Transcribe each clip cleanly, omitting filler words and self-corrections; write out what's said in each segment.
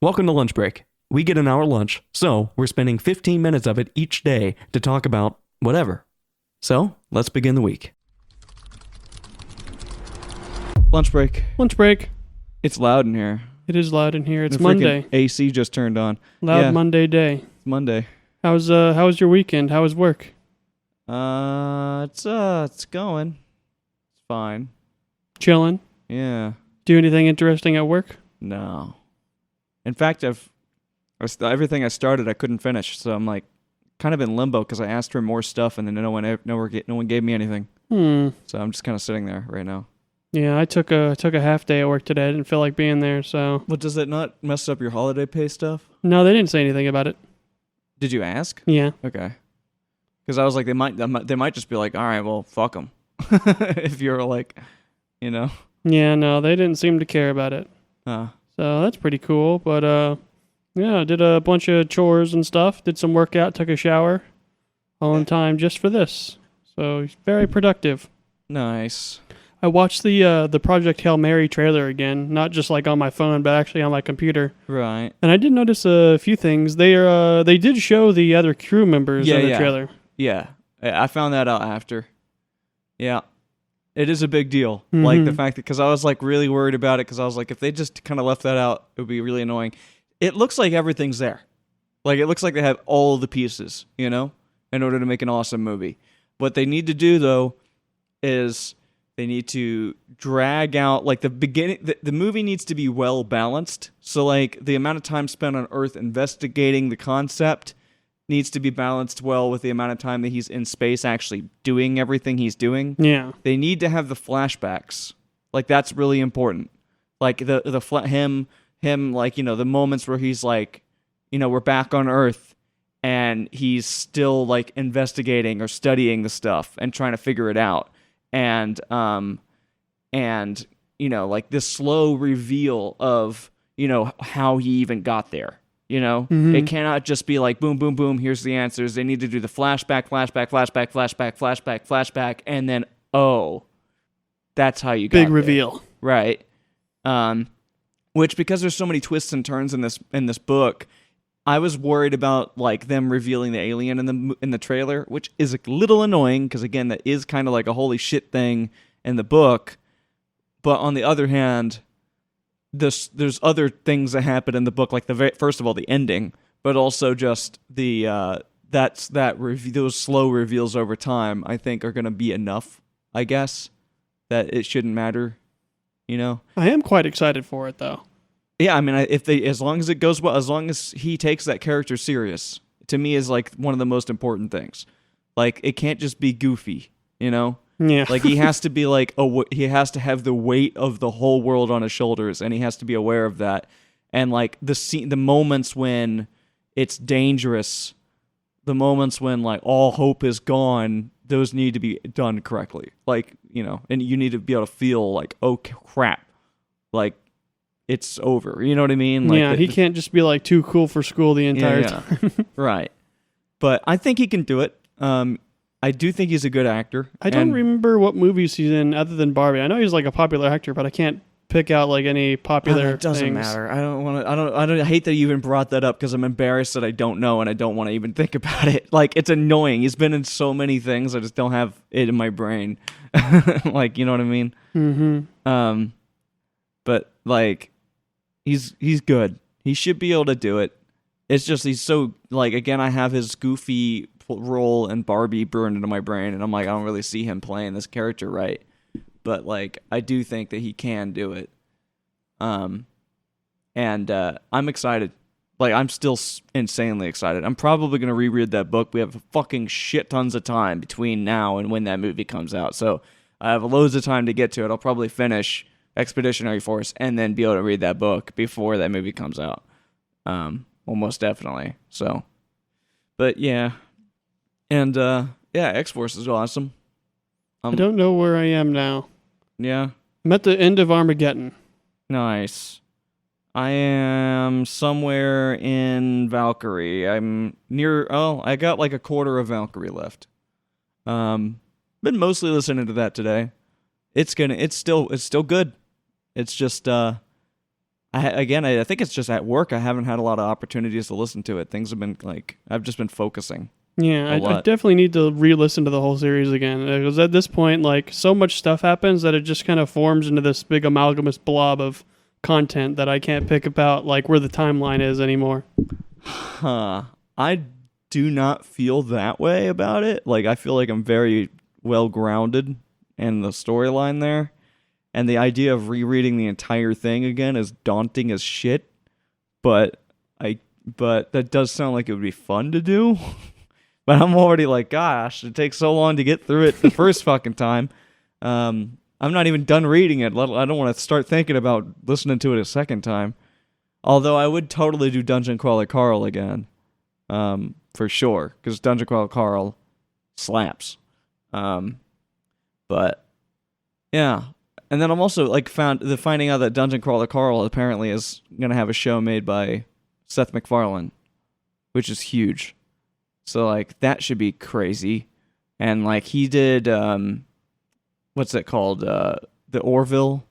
Welcome to Lunch Break. We get an hour lunch, so we're spending 15 minutes of it each day to talk about whatever. So, let's begin the week. Lunch break. Lunch break. It's loud in here. It is loud in here. It's The freaking Monday. AC just turned on. Loud Monday day. It's Monday. How was your weekend? How was work? It's going. It's fine. Chilling. Yeah. Do anything interesting at work? No. In fact, everything I started I couldn't finish, so I'm like kind of in limbo because I asked for more stuff and then no one gave me anything. So I'm just kind of sitting there right now. Yeah, I took a half day at work today. I didn't feel like being there, so. But does it not mess up your holiday pay stuff? No, they didn't say anything about it. Did you ask? Yeah. Okay. Because I was like, they might just be like, all right, well, fuck them. If you're like, you know. Yeah, no, they didn't seem to care about it. So that's pretty cool. But yeah, I did a bunch of chores and stuff. Did some workout. Took a shower. All in time just for this. So very productive. Nice. I watched the Project Hail Mary trailer again, not just like on my phone, but actually on my computer. Right. And I did notice a few things. They did show the other crew members in the trailer. Yeah. I found that out after. Yeah. It is a big deal. Mm-hmm. Like the fact that, because I was like really worried about it because I was like, if they just kind of left that out, it would be really annoying. It looks like everything's there. Like it looks like they have all the pieces, you know, in order to make an awesome movie. What they need to do though is they need to drag out, like the beginning, the movie needs to be well balanced. So like the amount of time spent on Earth investigating the concept needs to be balanced well with the amount of time that he's in space actually doing everything he's doing. Yeah. They need to have the flashbacks. Like that's really important. Like him like, you know, the moments where he's like, you know, we're back on Earth and he's still like investigating or studying the stuff and trying to figure it out. And you know, like this slow reveal of, you know, how he even got there. You know, It cannot just be like boom, boom, boom. Here's the answers. They need to do the flashback, and then that's how you got Big there. reveal, right? Which, because there's so many twists and turns in this book, I was worried about like them revealing the alien in the trailer, which is a little annoying because again, that is kind of like a holy shit thing in the book. But on the other hand, there's other things that happen in the book, like first of all the ending, but also just the those slow reveals over time. I think are going to be enough. I guess that it shouldn't matter, you know. I am quite excited for it though. Yeah, I mean, as long as it goes well, as long as he takes that character serious, to me is like one of the most important things. Like it can't just be goofy, you know. Yeah. Like he has to be like he has to have the weight of the whole world on his shoulders, and he has to be aware of that. And like the moments when it's dangerous, the moments when like all hope is gone, those need to be done correctly. Like, you know, and you need to be able to feel like, oh crap, like it's over. You know what I mean? Like, yeah, he can't just be like too cool for school the entire time. Right. But I think he can do it. I do think he's a good actor. I don't remember what movies he's in other than Barbie. I know he's like a popular actor, but I can't pick out like any popular It doesn't things. matter. I hate that you even brought that up because I'm embarrassed that I don't know and I don't want to even think about it. Like, it's annoying. He's been in so many things. I just don't have it in my brain. Like, you know what I mean? Mm-hmm. But like, he's good. He should be able to do it. It's just he's so, like, again, I have his goofy role in Barbie burned into my brain, and I'm like, I don't really see him playing this character right. But like, I do think that he can do it. And I'm excited. Like, I'm still insanely excited. I'm probably going to reread that book. We have fucking shit tons of time between now and when that movie comes out. So I have loads of time to get to it. I'll probably finish Expeditionary Force and then be able to read that book before that movie comes out. Almost definitely. So, but yeah. And, yeah, X-Force is awesome. I don't know where I am now. Yeah. I'm at the end of Armageddon. Nice. I am somewhere in Valkyrie. I'm near, I got like a quarter of Valkyrie left. Been mostly listening to that today. It's still good. It's just, I think it's just at work. I haven't had a lot of opportunities to listen to it. Things have been like I've just been focusing. Yeah, I definitely need to re-listen to the whole series again because at this point, like, so much stuff happens that it just kind of forms into this big amalgamous blob of content that I can't pick about like where the timeline is anymore. Huh. I do not feel that way about it. Like, I feel like I'm very well grounded in the storyline there, and the idea of rereading the entire thing again is daunting as shit. But that does sound like it would be fun to do. But I'm already like, gosh, it takes so long to get through it the first fucking time. I'm not even done reading it. I don't want to start thinking about listening to it a second time. Although I would totally do Dungeon Crawler Carl again, for sure, because Dungeon Crawler Carl slaps. But yeah, and then I'm also like finding out that Dungeon Crawler Carl apparently is gonna have a show made by Seth MacFarlane, which is huge. So, like, that should be crazy. And, like, he did, what's it called? The Orville.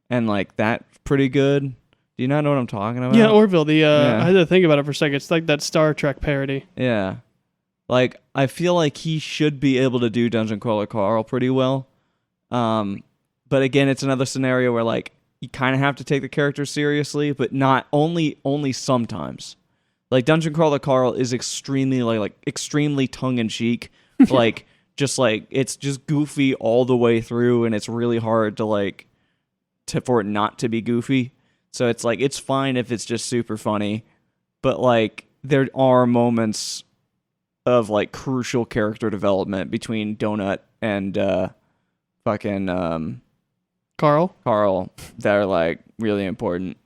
And, like, that's pretty good. Do you not know what I'm talking about? Yeah, Orville. I had to think about it for a second. It's like that Star Trek parody. Yeah. Like, I feel like he should be able to do Dungeon Crawler Carl pretty well. But, again, it's another scenario where, like, you kind of have to take the character seriously, but not only sometimes. Like, Dungeon Crawler Carl is extremely extremely tongue-in-cheek. Like, just like it's just goofy all the way through, and it's really hard for it not to be goofy. So it's like it's fine if it's just super funny, but like there are moments of like crucial character development between Donut and Carl that are like really important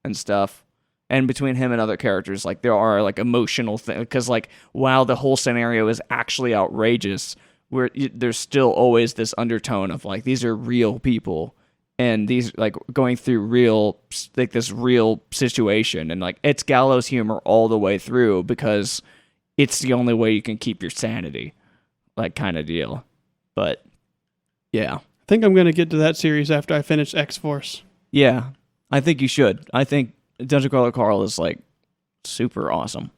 and stuff. And between him and other characters, like, there are, like, emotional things. Because, like, while the whole scenario is actually outrageous, there's still always this undertone of, like, these are real people. And these, like, going through this real situation. And, like, it's gallows humor all the way through because it's the only way you can keep your sanity. Like, kind of deal. But, yeah. I think I'm going to get to that series after I finish X-Force. Yeah, I think you should. I think Dungeon Crawler Carl is, like, super awesome.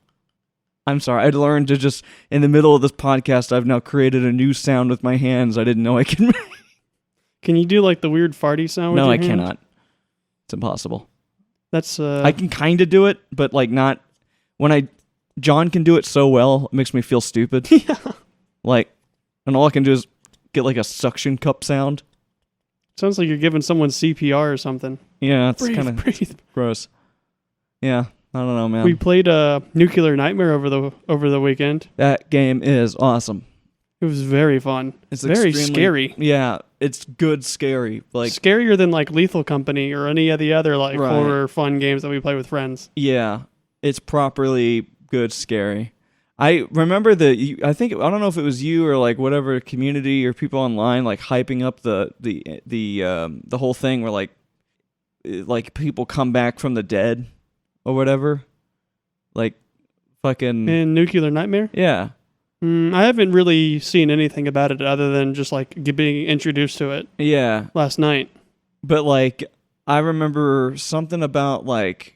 I'm sorry, I'd learned to just, in the middle of this podcast, I've now created a new sound with my hands I didn't know I could make. Can you do, like, the weird farty sound with No, your I hand? cannot. It's impossible. That's, I can kind of do it, but, like, not... John can do it so well, it makes me feel stupid. Yeah. Like, and all I can do is get, like, a suction cup sound. Sounds like you're giving someone CPR or something. Yeah, it's kind of Breathe. gross. Yeah, I don't know, man. We played Nuclear Nightmare over the weekend. That game is awesome. It was very fun. It's very scary. Yeah, it's good scary. Like, scarier than like Lethal Company or any of the other like Right. horror fun games that we play with friends. yeah, it's properly good scary. I remember I don't know if it was you or like whatever community or people online like hyping up the whole thing where like people come back from the dead or whatever. Like fucking In Nuclear Nightmare? yeah. I haven't really seen anything about it other than just like being introduced to it Yeah. last night. But like I remember something about like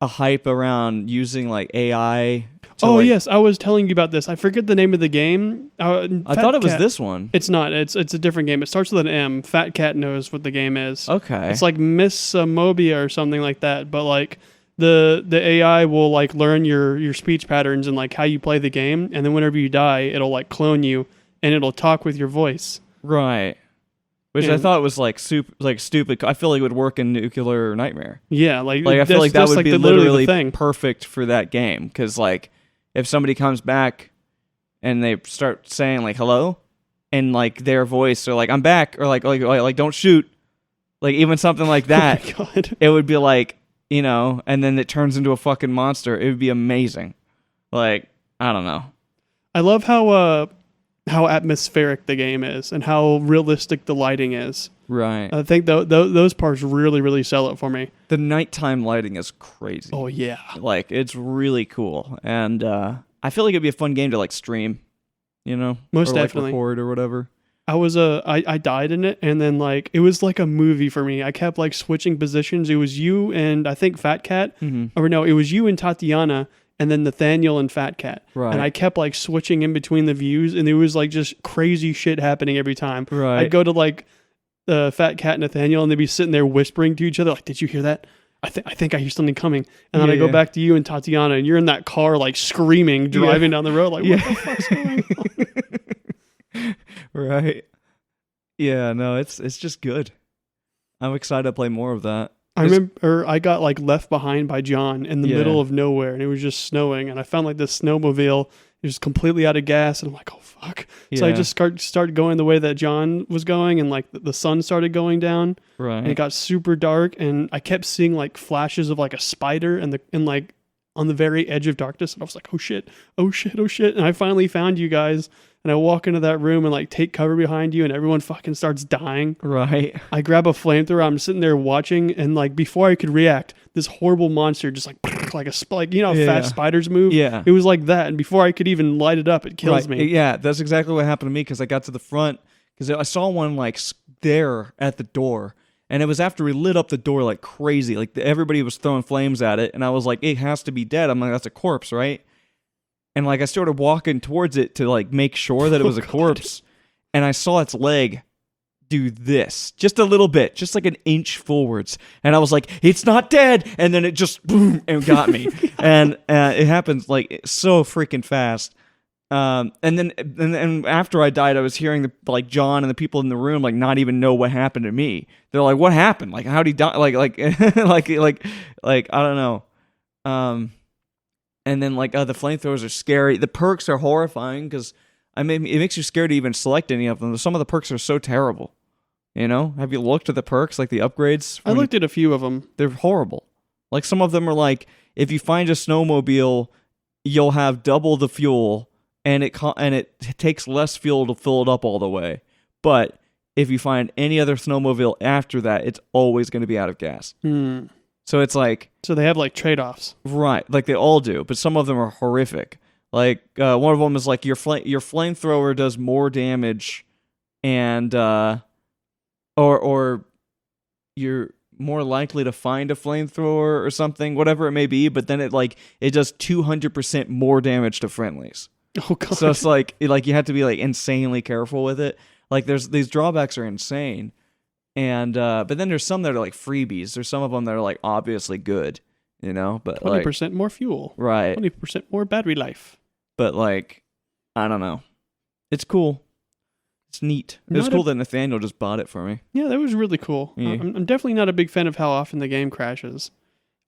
a hype around using like AI. Oh yes, I was telling you about this. I forget the name of the game. I thought it was this one. It's not. It's a different game. It starts with an M. Fat Cat knows what the game is. Okay. It's like Miss Mobia or something like that. But like the AI will like learn your speech patterns and like how you play the game, and then whenever you die, it'll like clone you and it'll talk with your voice. Right. Which I thought was like stupid. I feel like it would work in Nuclear Nightmare. Yeah, like I feel like that would be literally thing. perfect for that game. Because like if somebody comes back and they start saying like hello, and like their voice or like I'm back or like don't shoot, like even something like that, Oh my God. it would be like, you know, and then it turns into a fucking monster. It would be amazing. Like I don't know. I love how atmospheric the game is and how realistic the lighting is. Right. I think those parts really, really sell it for me. The nighttime lighting is crazy. Oh, yeah. Like, it's really cool. And I feel like it'd be a fun game to, like, stream, you know? Most or, like, definitely. record or whatever. I died in it, and then like it was like a movie for me. I kept like switching positions. It was you and I think Fat Cat, or no, it was you and Tatiana, and then Nathaniel and Fat Cat. Right. And I kept like switching in between the views, and it was like just crazy shit happening every time. Right. I'd go to like Fat Cat and Nathaniel, and they'd be sitting there whispering to each other, like, "Did you hear that? I think I hear something coming." And then I go back to you and Tatiana, and you're in that car like screaming, driving down the road, like, "What the fuck's going on?" Right. Yeah, no, it's just good. I'm excited to play more of that. I remember I got like left behind by John in the Yeah. middle of nowhere, and it was just snowing, and I found like this snowmobile. It was completely out of gas, and I'm like, "Oh fuck!" So I Yeah. just started going the way that John was going, and like the sun started going down, and it Right. got super dark, and I kept seeing like flashes of like a spider and like on the very edge of darkness, and I was like, "Oh shit! Oh shit! Oh shit!" And I finally found you guys, and I walk into that room and like take cover behind you, and everyone fucking starts dying. Right. I grab a flamethrower. I'm sitting there watching, and like before I could react, this horrible monster just like you know how Yeah. fat spiders move. Yeah. It was like that, and before I could even light it up, it kills Right. me. Yeah, that's exactly what happened to me because I got to the front because I saw one like there at the door, and it was after we lit up the door like crazy. Like everybody was throwing flames at it, and I was like, "It has to be dead." I'm like, "That's a corpse, right?" And like I started walking towards it to like make sure that it was a corpse, and I saw its leg do this just a little bit, just like an inch forwards, and I was like, "It's not dead," and then it just boom and got me, and it happened like so freaking fast. And then after I died, I was hearing the like John and the people in the room like not even know what happened to me. They're like, "What happened? Like how'd he die?" Like I don't know. And then like the flamethrowers are scary. The perks are horrifying because it makes you scared to even select any of them. Some of the perks are so terrible. You know, have you looked at the perks like the upgrades? I looked at a few of them. They're horrible. Like some of them are like, if you find a snowmobile, you'll have double the fuel, and it takes less fuel to fill it up all the way. But if you find any other snowmobile after that, it's always going to be out of gas. So it's like, So they have like trade-offs. right, like they all do, but some of them are horrific. Like one of them is like your flamethrower does more damage, and or you're more likely to find a flamethrower or something, whatever it may be. But then it does 200% more damage to friendlies. Oh god. So it's like you have to be like insanely careful with it. Like these drawbacks are insane. And but then there's some that are like freebies. There's some of them that are like obviously good, you know. But 20% more fuel. right. 20% more battery life. But like, I don't know. It's cool. It's neat. It was Not cool a- that Nathaniel just bought it for me. Yeah, that was really cool. Yeah. I'm definitely not a big fan of how often the game crashes.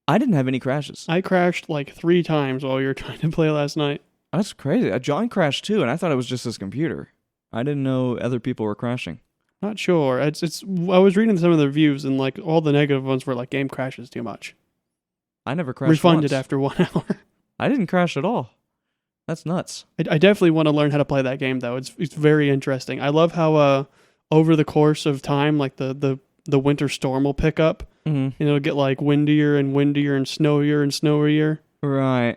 I didn't have any crashes. I crashed like 3 times while we were trying to play last night. That's crazy. John crashed too, and I thought it was just his computer. I didn't know other people were crashing. Not sure. It's. I was reading some of the reviews, and like all the negative ones were like game crashes too much. I never crashed. Refunded once. after 1 hour. I didn't crash at all. That's nuts. I definitely want to learn how to play that game though. It's very interesting. I love how over the course of time, like the winter storm will pick up, Mm-hmm. and it'll get like windier and windier and snowier. Right.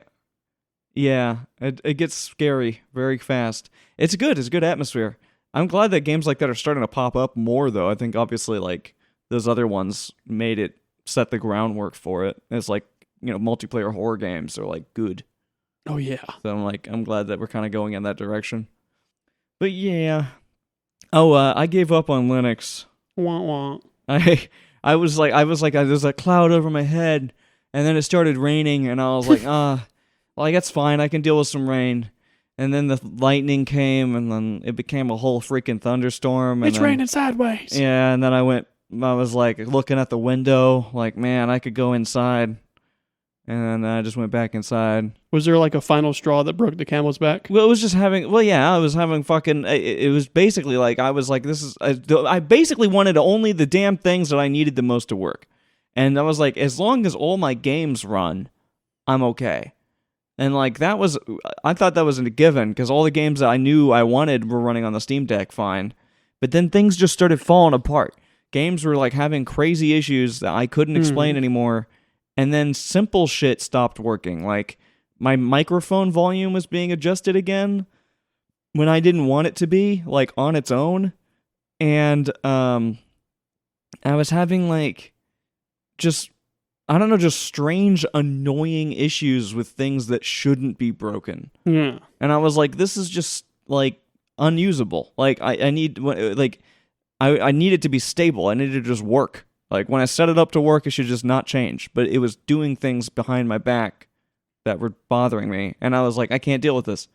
Yeah, it gets scary very fast. It's good. It's good atmosphere. I'm glad that games like that are starting to pop up more, though. I think obviously like those other ones made it set the groundwork for it. It's like, you know, multiplayer horror games are like good. Oh yeah. So I'm glad that we're kind of going in that direction. But yeah. Oh, I gave up on Linux. Wah, wah. I was like there's a cloud over my head, and then it started raining, and I was like, like that's fine, I can deal with some rain. And then the lightning came, and then it became a whole freaking thunderstorm. And It's then, raining sideways. Yeah, and then I was like looking at the window, like, man, I could go inside. And then I just went back inside. Was there like a final straw that broke the camel's back? Well, it was just I was having fucking, it was basically like, I was like, I basically wanted only the damn things that I needed the most to work. And I was like, as long as all my games run, I'm okay. And like, I thought that was a given, because all the games that I knew I wanted were running on the Steam Deck fine. But then things just started falling apart. Games were like having crazy issues that I couldn't explain anymore. And then simple shit stopped working. Like, my microphone volume was being adjusted again when I didn't want it to be, like, on its own. and I was having like just I don't know, just strange, annoying issues with things that shouldn't be broken. Yeah. And I was like, this is just like unusable. Like I need like I need it to be stable. I need it to just work. Like when I set it up to work, it should just not change. But it was doing things behind my back that were bothering me, and I was like, I can't deal with this.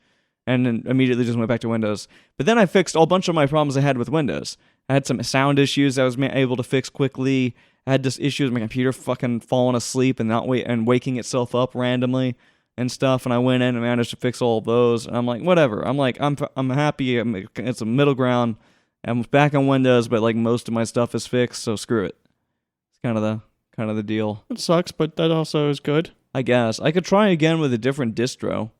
And then immediately just went back to Windows. But then I fixed a bunch of my problems I had with Windows. I had some sound issues I was able to fix quickly. I had this issue with my computer fucking falling asleep and waking itself up randomly and stuff. And I went in and managed to fix all of those. And I'm like, whatever. I'm like, I'm happy. It's a middle ground. I'm back on Windows, but like most of my stuff is fixed, so screw it. It's kind of the deal. It sucks, but that also is good. I guess I could try again with a different distro.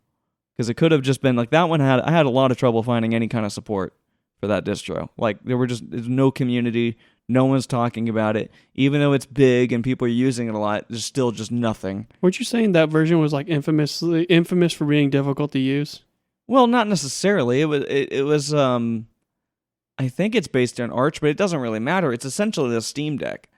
Because it could have just been like that one I had a lot of trouble finding any kind of support for that distro. Like there's no community, no one's talking about it. Even though it's big and people are using it a lot, there's still just nothing. Weren't you saying that version was like infamous for being difficult to use? Well, not necessarily. It was I think it's based on Arch, but it doesn't really matter. It's essentially the Steam Deck.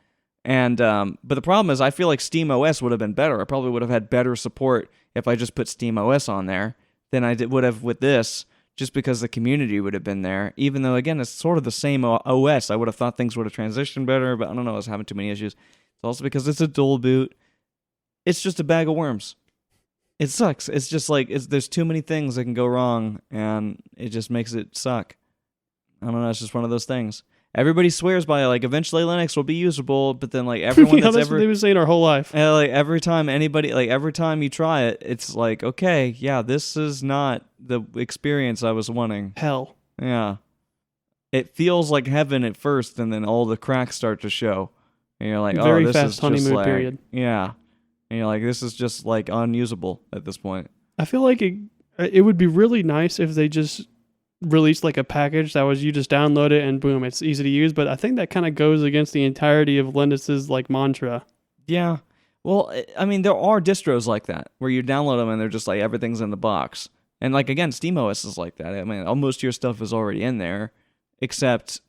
And but the problem is I feel like Steam OS would have been better. I probably would have had better support if I just put Steam OS on there than I would have with this, just because the community would have been there. Even though, again, it's sort of the same OS. I would have thought things would have transitioned better, but I don't know. I was having too many issues. It's also because it's a dual boot. It's just a bag of worms. It sucks. It's just like, there's too many things that can go wrong, and it just makes it suck. I don't know. It's just one of those things. Everybody swears by it, like eventually Linux will be usable, but then like everyone that's what they've been saying our whole life. Like every time you try it, it's like, okay, yeah, this is not the experience I was wanting. Hell. Yeah. It feels like heaven at first, and then all the cracks start to show. And you're like, very this fast is honeymoon just like, period. Yeah. And you're like, this is just like unusable at this point. I feel like it would be really nice if they just released like a package that was you just download it and boom, it's easy to use. But I think that kind of goes against the entirety of Linux's like mantra. Yeah. Well, I mean, there are distros like that where you download them and they're just like everything's in the box. And like again, SteamOS is like that. I mean, most of your stuff is already in there, except,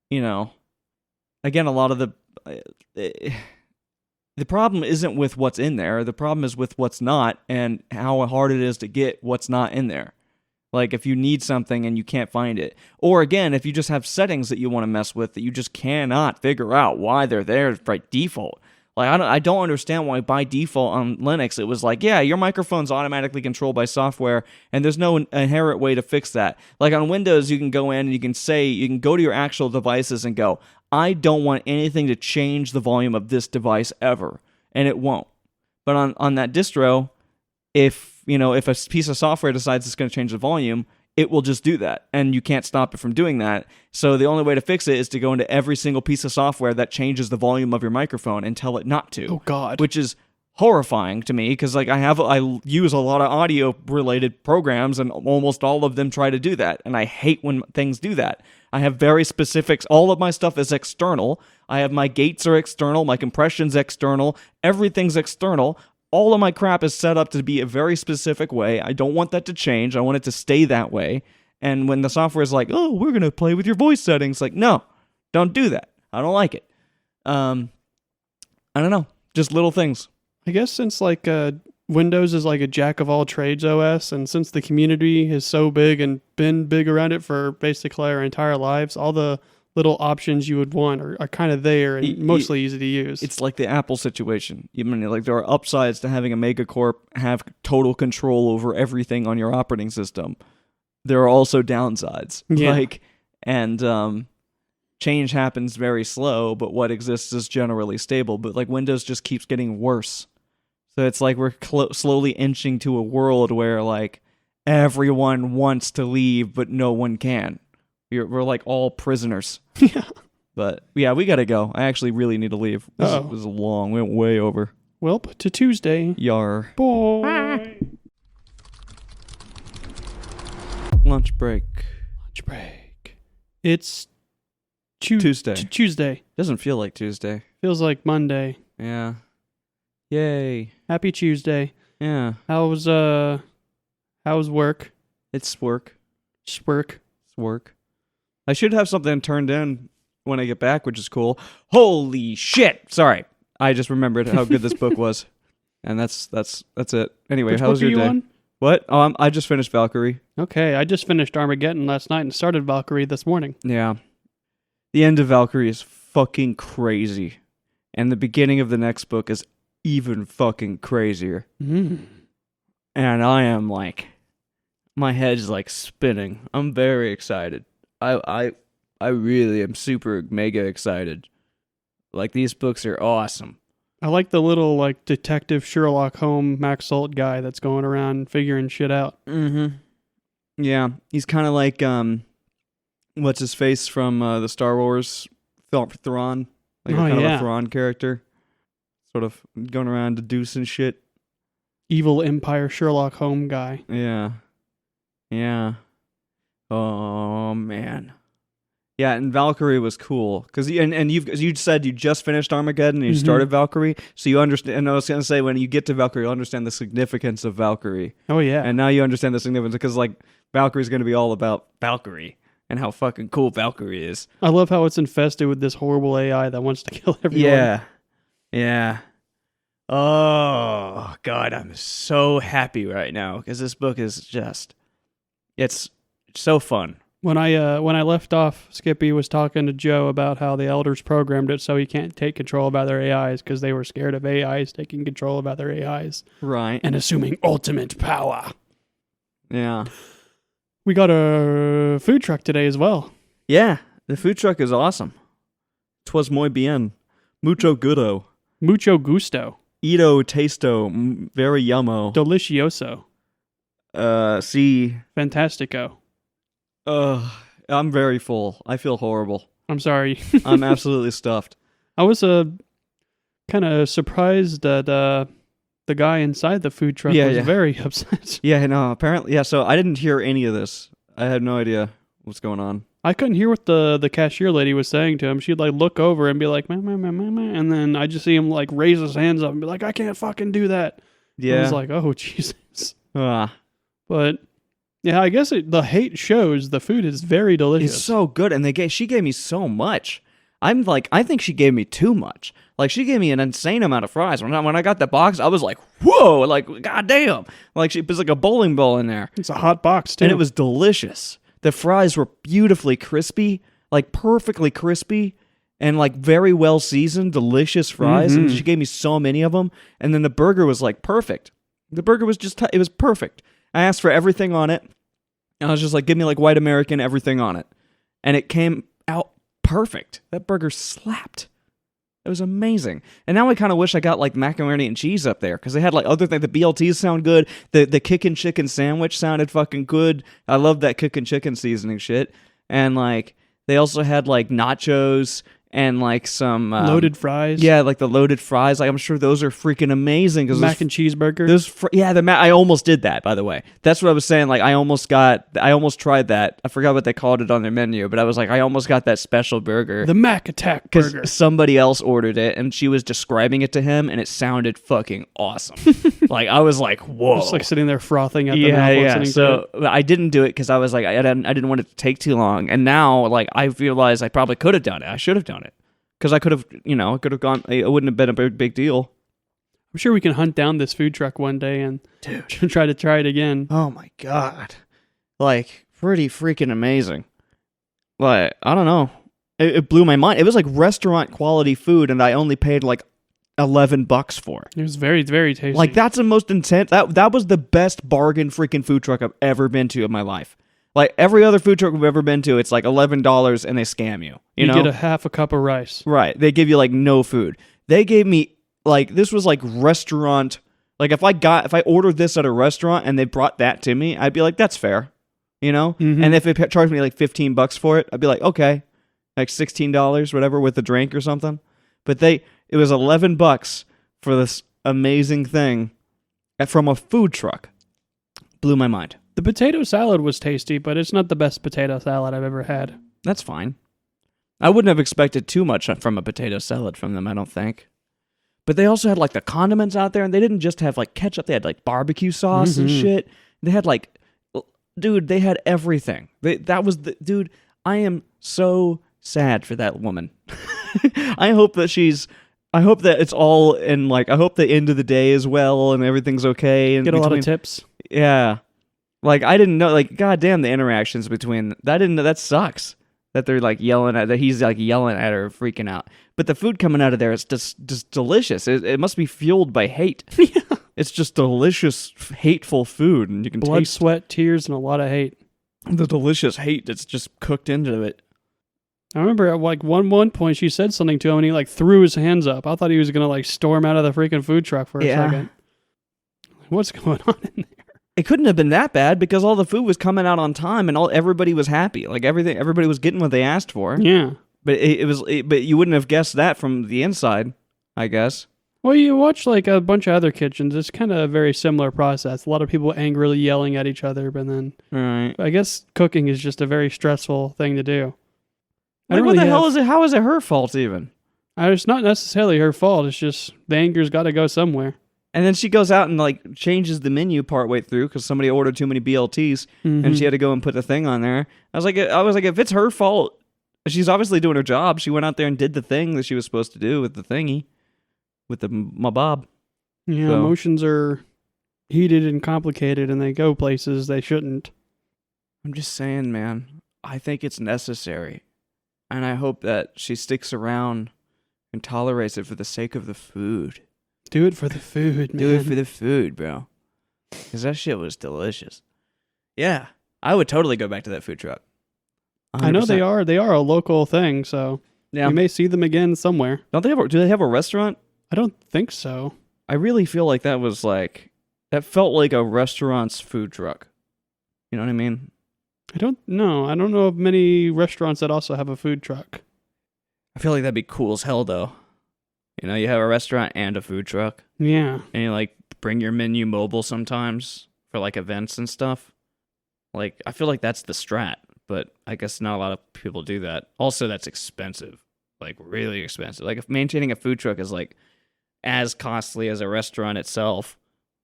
you know, again, a lot of the problem isn't with what's in there. The problem is with what's not and how hard it is to get what's not in there. Like if you need something and you can't find it. Or again, if you just have settings that you want to mess with that you just cannot figure out why they're there by default. Like I don't understand why by default on Linux it was like, yeah, your microphone's automatically controlled by software and there's no inherent way to fix that. Like on Windows, you can go in and you can go to your actual devices and go, I don't want anything to change the volume of this device ever. And it won't. But on that distro, if a piece of software decides it's going to change the volume, it will just do that, and you can't stop it from doing that. So the only way to fix it is to go into every single piece of software that changes the volume of your microphone and tell it not to. Oh God! Which is horrifying to me because like I use a lot of audio related programs, and almost all of them try to do that, and I hate when things do that. I have very specifics. All of my stuff is external. I have my gates are external, my compression's external, everything's external. All of my crap is set up to be a very specific way. I don't want that to change. I want it to stay that way. And when the software is like, oh, we're going to play with your voice settings, like, no, don't do that. I don't like it. I don't know. Just little things. I guess since like Windows is like a jack of all trades OS, and since the community is so big and been big around it for basically our entire lives, all the little options you would want are kind of there and mostly easy to use. It's like the Apple situation. Even like there are upsides to having a megacorp have total control over everything on your operating system. There are also downsides. Yeah. Change happens very slow, but what exists is generally stable. But like Windows just keeps getting worse. So it's like we're slowly inching to a world where like everyone wants to leave, but no one can. We're like all prisoners. Yeah. But yeah, we gotta go. I actually really need to leave. This was long. We went way over. Well, to Tuesday. Yar. Boy. Lunch break. Lunch break. It's Tuesday. Tuesday. Doesn't feel like Tuesday. Feels like Monday. Yeah. Yay. Happy Tuesday. Yeah. How's work? It's work. Just work. It's work. I should have something turned in when I get back, which is cool. Holy shit! Sorry, I just remembered how good this book was, and that's it. Anyway, Which how was book your are you day? on? What? Oh, I just finished Valkyrie. Okay, I just finished Armageddon last night and started Valkyrie this morning. Yeah, the end of Valkyrie is fucking crazy, and the beginning of the next book is even fucking crazier. Mm. And I am like, my head's like spinning. I'm very excited. I really am super mega excited. Like, these books are awesome. I like the little like detective Sherlock Holmes Max Salt guy that's going around figuring shit out. Mm-hmm. Yeah, he's kind of like what's his face from the Star Wars film Thrawn, like Oh, kind of yeah. a Thrawn character, sort of going around deducing shit. Evil Empire Sherlock Holmes guy. Yeah, yeah. Oh man. Yeah, and Valkyrie was cool because you said you just finished Armageddon and you Mhm. started Valkyrie, so you understand. And I was gonna say when you get to Valkyrie, you'll understand the significance of Valkyrie, Oh yeah. and now you understand the significance because like Valkyrie's gonna be all about Valkyrie and how fucking cool Valkyrie is. I love how it's infested with this horrible AI that wants to kill everyone. Yeah, yeah. Oh God, I'm so happy right now because this book is just—it's so fun. When I left off, Skippy was talking to Joe about how the elders programmed it so he can't take control of other AIs because they were scared of AIs taking control of other AIs Right. and assuming ultimate power. Yeah. We got a food truck today as well. Yeah. The food truck is awesome. 'Twas muy bien. Mucho gusto. Mucho gusto. Ito tasto. Very yummo. Delicioso. See. Fantastico. I'm very full. I feel horrible. I'm sorry. I'm absolutely stuffed. I was kind of surprised that the guy inside the food truck was Yeah. very upset. Yeah, no, apparently. Yeah, so I didn't hear any of this. I had no idea what's going on. I couldn't hear what the cashier lady was saying to him. She'd like look over and be like, "Meh, meh, meh, meh, meh," and then I just see him like raise his hands up and be like, "I can't fucking do that." Yeah. I was like, "Oh Jesus!" Ah. But yeah, I guess the hate shows. The food is very delicious. It's so good, and she gave me so much. I'm like, I think she gave me too much. Like, she gave me an insane amount of fries. When I got the box, I was like, whoa, like, goddamn. Like, it was like a bowling ball in there. It's a hot box too, And it was delicious. The fries were beautifully crispy, like perfectly crispy, and like very well seasoned, delicious fries. And she gave me so many of them. And then the burger was like perfect. The burger was just, it was perfect. I asked for everything on it. And I was just like, give me like white American, everything on it. And it came out perfect. That burger slapped. It was amazing. And now I kind of wish I got like macaroni and cheese up there because they had like other things. The BLTs sound good. The kickin' chicken sandwich sounded fucking good. I love that kickin' chicken seasoning shit. And like they also had like nachos and like some loaded fries. Yeah, like the loaded fries. Like I'm sure those are freaking amazing because mac and cheeseburger. I almost did that, by the way. That's what I was saying. Like I almost tried that. I forgot what they called it on their menu, but I was like, I almost got that special burger. The Mac Attack burger. Somebody else ordered it, and she was describing it to him, and it sounded fucking awesome. Like I was like, whoa. Just like sitting there frothing at the mouth listening to So it. I didn't do it because I was like, I didn't want it to take too long. And now, like, I realize I probably could have done it. I should have done it. Because I could have, gone, it wouldn't have been a big deal. I'm sure we can hunt down this food truck one day and try it again. Oh my God. Like, pretty freaking amazing. Like, I don't know. It blew my mind. It was like restaurant quality food, and I only paid like $11 for it. It was very, very tasty. Like, that's the most intense. That was the best bargain freaking food truck I've ever been to in my life. Like, every other food truck we've ever been to, it's like $11 and they scam you. You know? get a half a cup of rice. Right. They give you like no food. They gave me like, this was like restaurant. Like if I ordered this at a restaurant and they brought that to me, I'd be like, that's fair. You know? Mhm. And if they charged me like $15 for it, I'd be like, okay, like $16, whatever, with a drink or something. But it was $11 for this amazing thing from a food truck. Blew my mind. The potato salad was tasty, but it's not the best potato salad I've ever had. That's fine. I wouldn't have expected too much from a potato salad from them, I don't think. But they also had like the condiments out there, and they didn't just have like ketchup. They had like barbecue sauce and shit. They had like, dude, they had everything. Dude, I am so sad for that woman. I hope that it's all in, like, I hope the end of the day is well and everything's okay. And Get a lot of tips. Yeah. Like, I didn't know, like, goddamn, the interactions between, that sucks. That they're, like, that he's, like, yelling at her, freaking out. But the food coming out of there is just delicious. It must be fueled by hate. It's just delicious, hateful food, and you can Blood, taste sweat, tears, and a lot of hate. the delicious hate that's just cooked into it. I remember at like one point she said something to him and he like threw his hands up. I thought he was gonna like storm out of the freaking food truck for a second. What's going on in there? It couldn't have been that bad because all the food was coming out on time and everybody was happy. Like everybody was getting what they asked for. Yeah. But but you wouldn't have guessed that from the inside, I guess. Well, you watch like a bunch of other kitchens. It's kind of a very similar process. A lot of people angrily yelling at each other, but then Right. I guess cooking is just a very stressful thing to do. Like, what the hell is it? How is it her fault even? It's not necessarily her fault. It's just the anger's got to go somewhere. And then she goes out and like changes the menu partway through because somebody ordered too many BLTs, and she had to go and put the thing on there. I was like, if it's her fault, she's obviously doing her job. She went out there and did the thing that she was supposed to do with the thingy, with the mabob. Yeah, emotions are heated and complicated, and they go places they shouldn't. I'm just saying, man. I think it's necessary. And I hope that she sticks around and tolerates it for the sake of the food. Do it for the food, man. Do it for the food, bro. Because that shit was delicious. Yeah. I would totally go back to that food truck. 100%. I know they are. They are a local thing, so Yeah. you may see them again somewhere. Do they have a restaurant? I don't think so. I really feel like that felt like a restaurant's food truck. You know what I mean? I don't know. I don't know of many restaurants that also have a food truck. I feel like that'd be cool as hell, though. You know, you have a restaurant and a food truck. Yeah. And you, like, bring your menu mobile sometimes for, like, events and stuff. Like, I feel like that's the strat, but I guess not a lot of people do that. Also, that's expensive. Like, really expensive. Like, if maintaining a food truck is, like, as costly as a restaurant itself,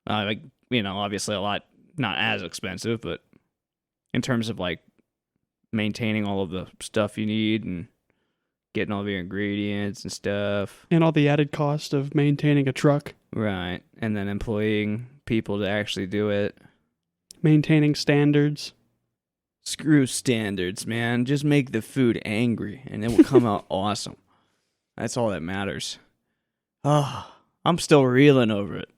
like, you know, obviously a lot, not as expensive, but in terms of, like, maintaining all of the stuff you need and getting all of your ingredients and stuff. And all the added cost of maintaining a truck. Right. And then employing people to actually do it. Maintaining standards. Screw standards, man. Just make the food angry and it will come out awesome. That's all that matters. Oh, I'm still reeling over it.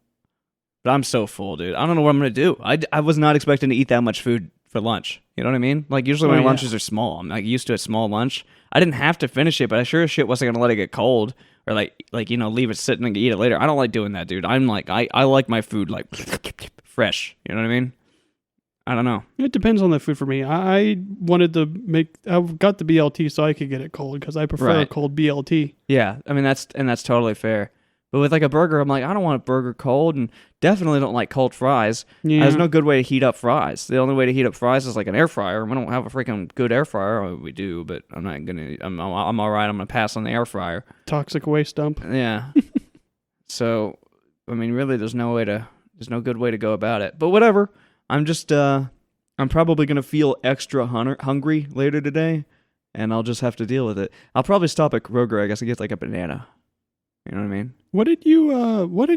But I'm so full, dude. I don't know what I'm going to do. I was not expecting to eat that much food for lunch. You know what I mean? Like, usually my lunches are small. I'm like used to a small lunch. I didn't have to finish it, but I sure as shit wasn't going to let it get cold or like, you know, leave it sitting and eat it later. I don't like doing that, dude. I'm like, I like my food like fresh. You know what I mean? I don't know. It depends on the food for me. I wanted to I got the BLT so I could get it cold because I prefer a cold BLT. Yeah, I mean that's totally fair. But with like a burger, I'm like, I don't want a burger cold, and definitely don't like cold fries. Yeah. There's no good way to heat up fries. The only way to heat up fries is like an air fryer. We don't have a freaking good air fryer. Or we do, but I'm not gonna. I'm all right. I'm gonna pass on the air fryer. Toxic waste dump. Yeah. So, I mean, really, there's no good way to go about it. But whatever. I'm just, I'm probably going to feel extra hungry later today, and I'll just have to deal with it. I'll probably stop at Kroger, I guess, and get like a banana. You know what I mean? What did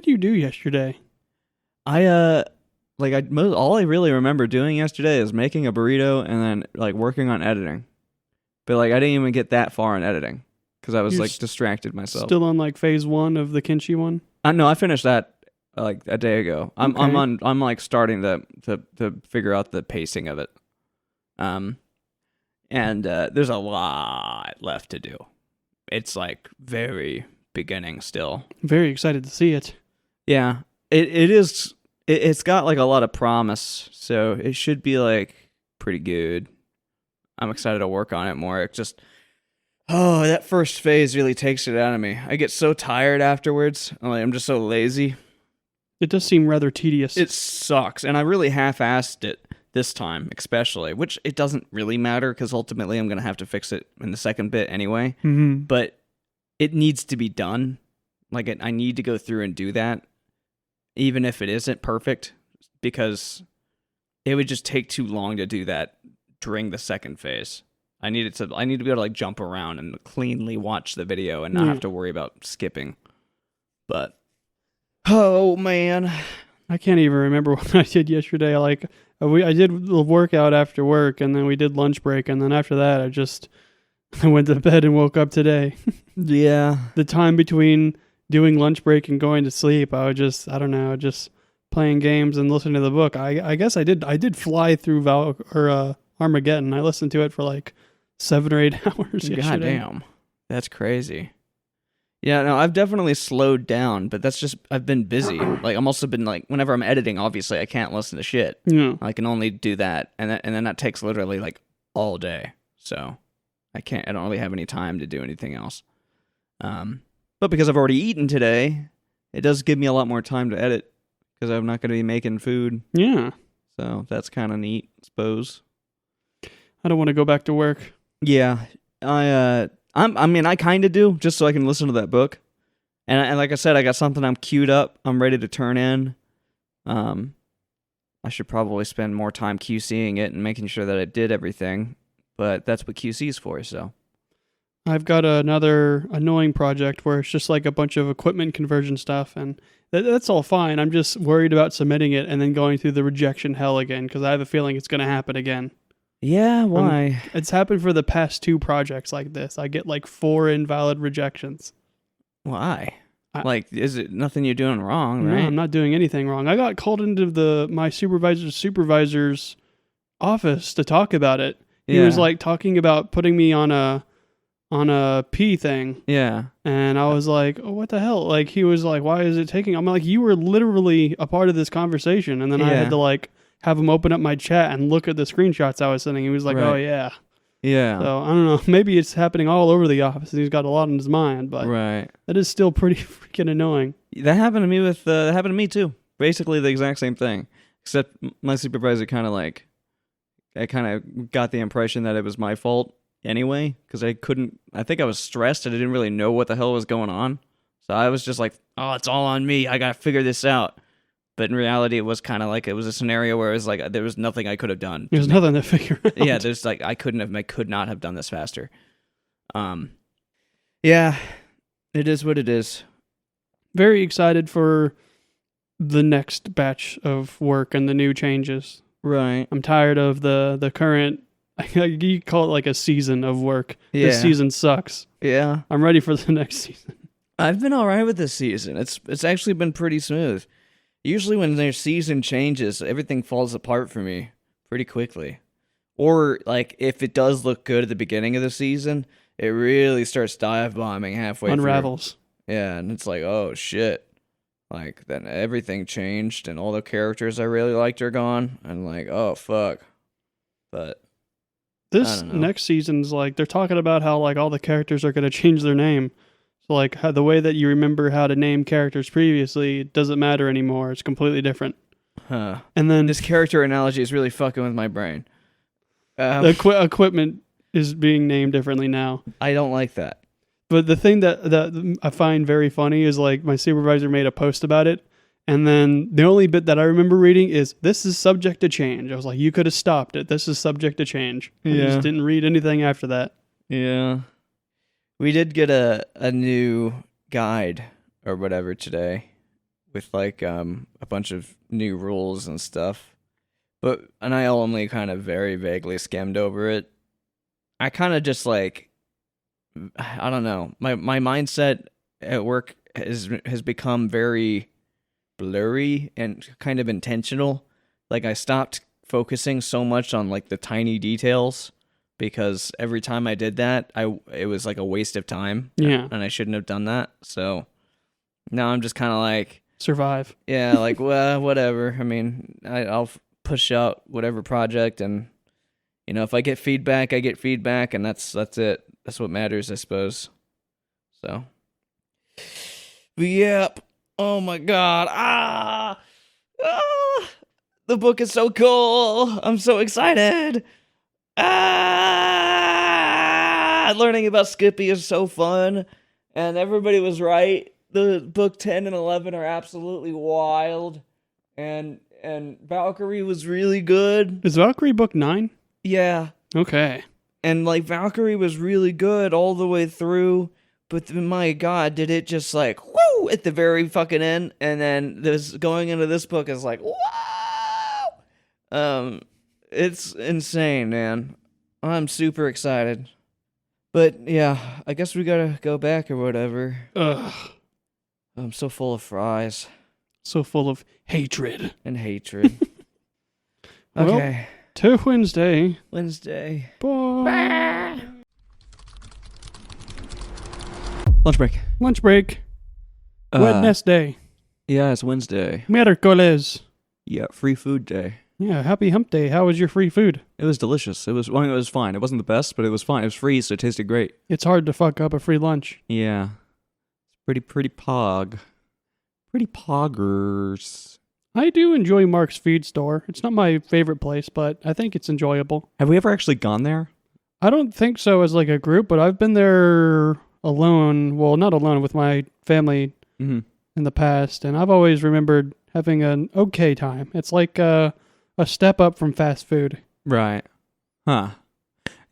you do yesterday? All I really remember doing yesterday is making a burrito and then like working on editing. But like I didn't even get that far in editing because I was distracted myself. Still on like phase 1 of the kimchi one? No, I finished that like a day ago. I'm like starting to figure out the pacing of it. And there's a lot left to do. It's like very beginning still. Very excited to see it. Yeah. It is it's got like a lot of promise, so it should be like pretty good. I'm excited to work on it more. It just that first phase really takes it out of me. I get so tired afterwards. I'm just so lazy. It does seem rather tedious. It sucks, and I really half-assed it this time, especially, which it doesn't really matter because ultimately I'm going to have to fix it in the second bit anyway. Mm-hmm. But it needs to be done. Like, I need to go through and do that, even if it isn't perfect, because it would just take too long to do that during the second phase. I need to be able to like jump around and cleanly watch the video and not have to worry about skipping. But oh man, I can't even remember what I did yesterday. Like I did the workout after work, and then we did lunch break, and then after that I went to bed and woke up today. Yeah. The time between doing lunch break and going to sleep, I don't know, just playing games and listening to the book. I guess I did fly through Armageddon. I listened to it for like 7 or 8 hours yesterday. God damn. That's crazy. Yeah, no, I've definitely slowed down, but that's just, I've been busy. Like, I'm also been like, whenever I'm editing, obviously, I can't listen to shit. Yeah. I can only do that, and then that takes literally like all day. So I don't really have any time to do anything else. But because I've already eaten today, it does give me a lot more time to edit because I'm not going to be making food. Yeah. So that's kind of neat, I suppose. I don't want to go back to work. Yeah, I kind of do, just so I can listen to that book. And like I said, I got something I'm queued up. I'm ready to turn in. I should probably spend more time QCing it and making sure that I did everything. But that's what QC is for, so. I've got another annoying project where it's just like a bunch of equipment conversion stuff, and that's all fine. I'm just worried about submitting it and then going through the rejection hell again, because I have a feeling it's going to happen again. Yeah, why? It's happened for the past 2 projects like this. I get like 4 invalid rejections. Why? Like, is it nothing you're doing wrong, right? No, I'm not doing anything wrong. I got called into my supervisor's office to talk about it. He was like talking about putting me on a P thing. Yeah. And I was like, oh, what the hell? Like, he was like, why is it taking? I'm like, you were literally a part of this conversation. And then I had to like have him open up my chat and look at the screenshots I was sending. He was like, oh yeah. Yeah. So I don't know. Maybe it's happening all over the office. He's got a lot on his mind, but that is still pretty freaking annoying. That happened to me that happened to me too. Basically the exact same thing, except my supervisor I kind of got the impression that it was my fault anyway, because I think I was stressed and I didn't really know what the hell was going on. So I was just like, oh, it's all on me. I got to figure this out. But in reality, it was kind of like, it was a scenario where it was like, there was nothing I could have done. There's nothing to figure out. Yeah, there's like, I could not have done this faster. Yeah, it is what it is. Very excited for the next batch of work and the new changes. Right. I'm tired of the current, you call it like a season of work. Yeah. This season sucks. Yeah. I'm ready for the next season. I've been all right with this season. It's actually been pretty smooth. Usually when their season changes, everything falls apart for me pretty quickly. Or, like, if it does look good at the beginning of the season, it really starts dive bombing halfway through. Unravels. Yeah, and it's like, oh, shit. Like, then everything changed, and all the characters I really liked are gone. And, like, oh, fuck. But this next season's, like, they're talking about how, like, all the characters are going to change their name. So, like, how the way that you remember how to name characters previously doesn't matter anymore. It's completely different. Huh. And then this character analogy is really fucking with my brain. The equipment is being named differently now. I don't like that. But the thing that I find very funny is, like, my supervisor made a post about it, and then the only bit that I remember reading is, this is subject to change. I was like, you could have stopped it. This is subject to change. I just didn't read anything after that. Yeah. We did get a new guide or whatever today with, like, a bunch of new rules and stuff. And I only kind of very vaguely skimmed over it. I kind of just, like, I don't know. My mindset at work has become very blurry and kind of intentional. Like, I stopped focusing so much on, like, the tiny details, because every time I did that, it was like a waste of time. Yeah. And I shouldn't have done that. So now I'm just kind of like, survive. Yeah, like, well, whatever. I mean, I'll push out whatever project, and, you know, if I get feedback, I get feedback, and that's it. That's what matters, I suppose. So, but yep. Oh my god. The book is so cool. I'm so excited. Learning about Skippy is so fun, and everybody was right. The book 10 and 11 are absolutely wild, and Valkyrie was really good. Is Valkyrie book 9? Yeah. Okay. And like Valkyrie was really good all the way through, but my God, did it just like whoo at the very fucking end, and then this going into this book is like wow. It's insane, man. I'm super excited. But yeah, I guess we gotta go back or whatever. Ugh. I'm so full of fries So full of hatred. and hatred. Well, Okay, to Wednesday. Wednesday. Bye. Lunch break. Lunch break. Wednesday. Yeah, it's Wednesday. Miércoles. Yeah, free food day. Yeah, happy hump day. How was your free food? It was delicious. It was fine. It wasn't the best, but it was fine. It was free, so it tasted great. It's hard to fuck up a free lunch. Yeah. It's pretty pog. Pretty poggers. I do enjoy Mark's feed store. It's not my favorite place, but I think it's enjoyable. Have we ever actually gone there? I don't think so as like a group, but I've been there alone. Well, not alone, with my family Mm-hmm. in the past, and I've always remembered having an okay time. It's like a step up from fast food. Right. Huh.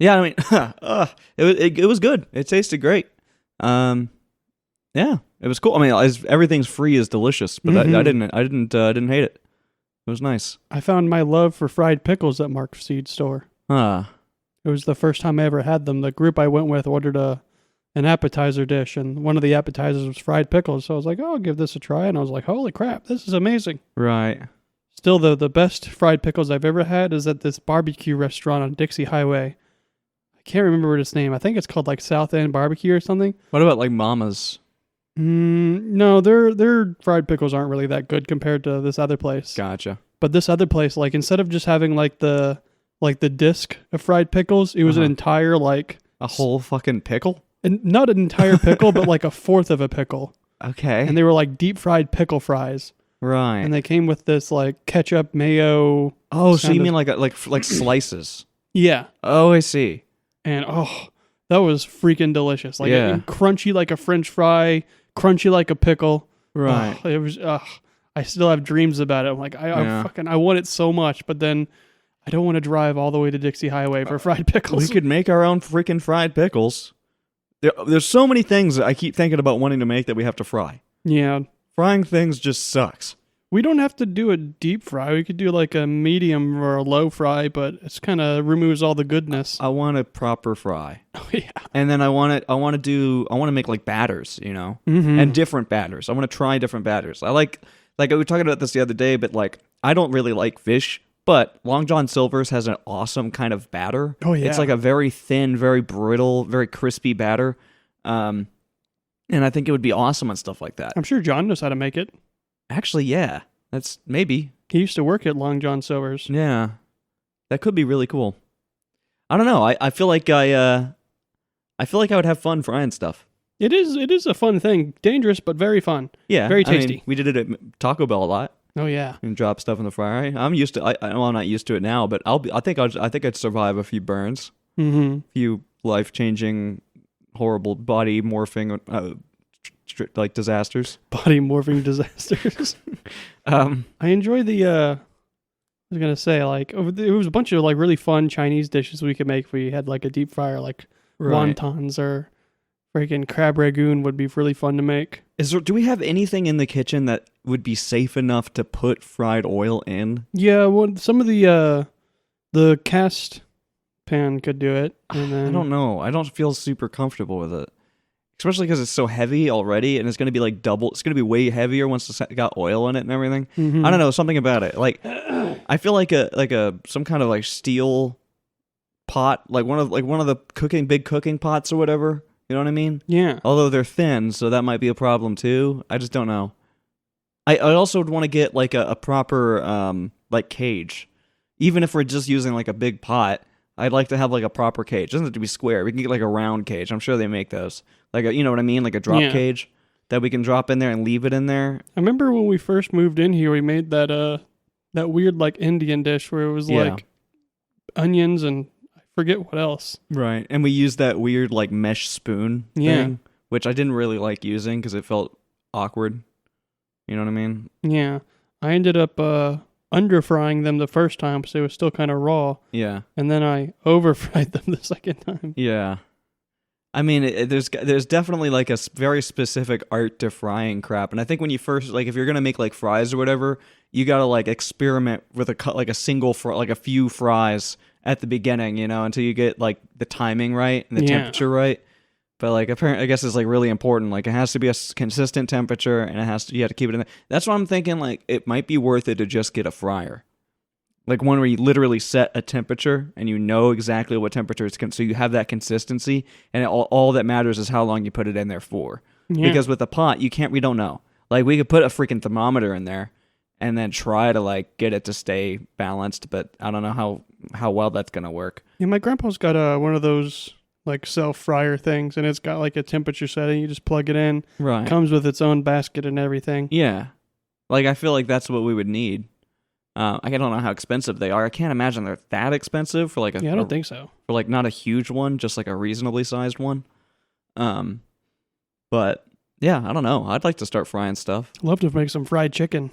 Yeah, I mean, it was good. It tasted great. Yeah, it was cool. I mean, everything's free is delicious, but I didn't hate it. It was nice. I found my love for fried pickles at Mark's feed store. Huh. It was the first time I ever had them. The group I went with ordered an appetizer dish, and one of the appetizers was fried pickles. So I was like, oh, I'll give this a try. And I was like, holy crap, this is amazing. Right. Still, the best fried pickles I've ever had is at this barbecue restaurant on Dixie Highway. I can't remember its name. I think it's called like South End Barbecue or something. What about like Mama's? No, their fried pickles aren't really that good compared to this other place. Gotcha. But this other place, like instead of just having like the disc of fried pickles, it was an entire like a whole fucking pickle. And not an entire pickle, but like a fourth of a pickle. Okay. And they were like deep fried pickle fries. Right. And they came with this like ketchup, mayo. Oh, so you mean like slices? Yeah. Oh, I see. And that was freaking delicious. Like Yeah. crunchy like a French fry, crunchy like a pickle. Right. It was. I still have dreams about it. I'm like, I want it so much, but then I don't want to drive all the way to Dixie Highway for fried pickles. We could make our own freaking fried pickles. There's so many things that I keep thinking about wanting to make that we have to fry. Yeah. Frying things just sucks. We don't have to do a deep fry. We could do like a medium or a low fry, but it's kind of removes all the goodness. I want a proper fry. Oh yeah. And then I want to make like batters, you know, and different batters. I want to try different batters. I like we were talking about this the other day, but like I don't really like fish, but Long John Silver's has an awesome kind of batter. Oh yeah. It's like a very thin, very brittle, very crispy batter. And I think it would be awesome on stuff like that. I'm sure John knows how to make it. Actually, yeah. That's maybe. He used to work at Long John Silver's. Yeah. That could be really cool. I don't know. I feel like I would have fun frying stuff. It is a fun thing. Dangerous, but very fun. Yeah. Very tasty. I mean, we did it at Taco Bell a lot. Oh yeah. And drop stuff in the fryer. I'm used to. I'm not used to it now, but I think I'd survive a few burns, a few life-changing, horrible body morphing, like disasters. Body morphing disasters. I enjoy the. I was gonna say like there was a bunch of like really fun Chinese dishes we could make if we had like a deep fryer, like wontons or freaking crab ragoon would be really fun to make. Do we have anything in the kitchen that would be safe enough to put fried oil in? Yeah, well, some of the cast pan could do it. And then, I don't know. I don't feel super comfortable with it, especially because it's so heavy already, and it's going to be like double. It's going to be way heavier once it's got oil in it and everything. I don't know, something about it. Like, I feel like some kind of like steel pot, like one of the big cooking pots or whatever. You know what I mean? Yeah. Although they're thin, so that might be a problem too. I just don't know. I also would want to get like a proper like cage. Even if we're just using like a big pot, I'd like to have like a proper cage. It doesn't have to be square. We can get like a round cage. I'm sure they make those. Like you know what I mean? Like a drop cage that we can drop in there and leave it in there. I remember when we first moved in here, we made that weird like Indian dish where it was like onions and forget what else. Right. And we used that weird like mesh spoon thing, which I didn't really like using because it felt awkward. You know what I mean? Yeah. I ended up under frying them the first time, so it was still kind of raw. Yeah. And then I over fried them the second time. Yeah. I mean, there's definitely like a very specific art to frying crap, and I think when you first like if you're gonna make like fries or whatever, you gotta like experiment with like a single like a few fries at the beginning, until you get like the timing right and the temperature right. But like apparently, I guess it's like really important. Like it has to be a consistent temperature, and you have to keep it in there. That's what I'm thinking. Like it might be worth it to just get a fryer. Like one where you literally set a temperature and you know exactly what temperature it's so you have that consistency, and all that matters is how long you put it in there for. Yeah. Because with the pot, we don't know. Like we could put a freaking thermometer in there and then try to like get it to stay balanced, but I don't know how well that's gonna work. Yeah, my grandpa's got one of those like self fryer things, and it's got like a temperature setting. You just plug it in. Right. It comes with its own basket and everything. Yeah. Like I feel like that's what we would need. I don't know how expensive they are. I can't imagine they're that expensive for like I don't think so. For like not a huge one, just like a reasonably sized one. But yeah, I don't know. I'd like to start frying stuff. Love to make some fried chicken.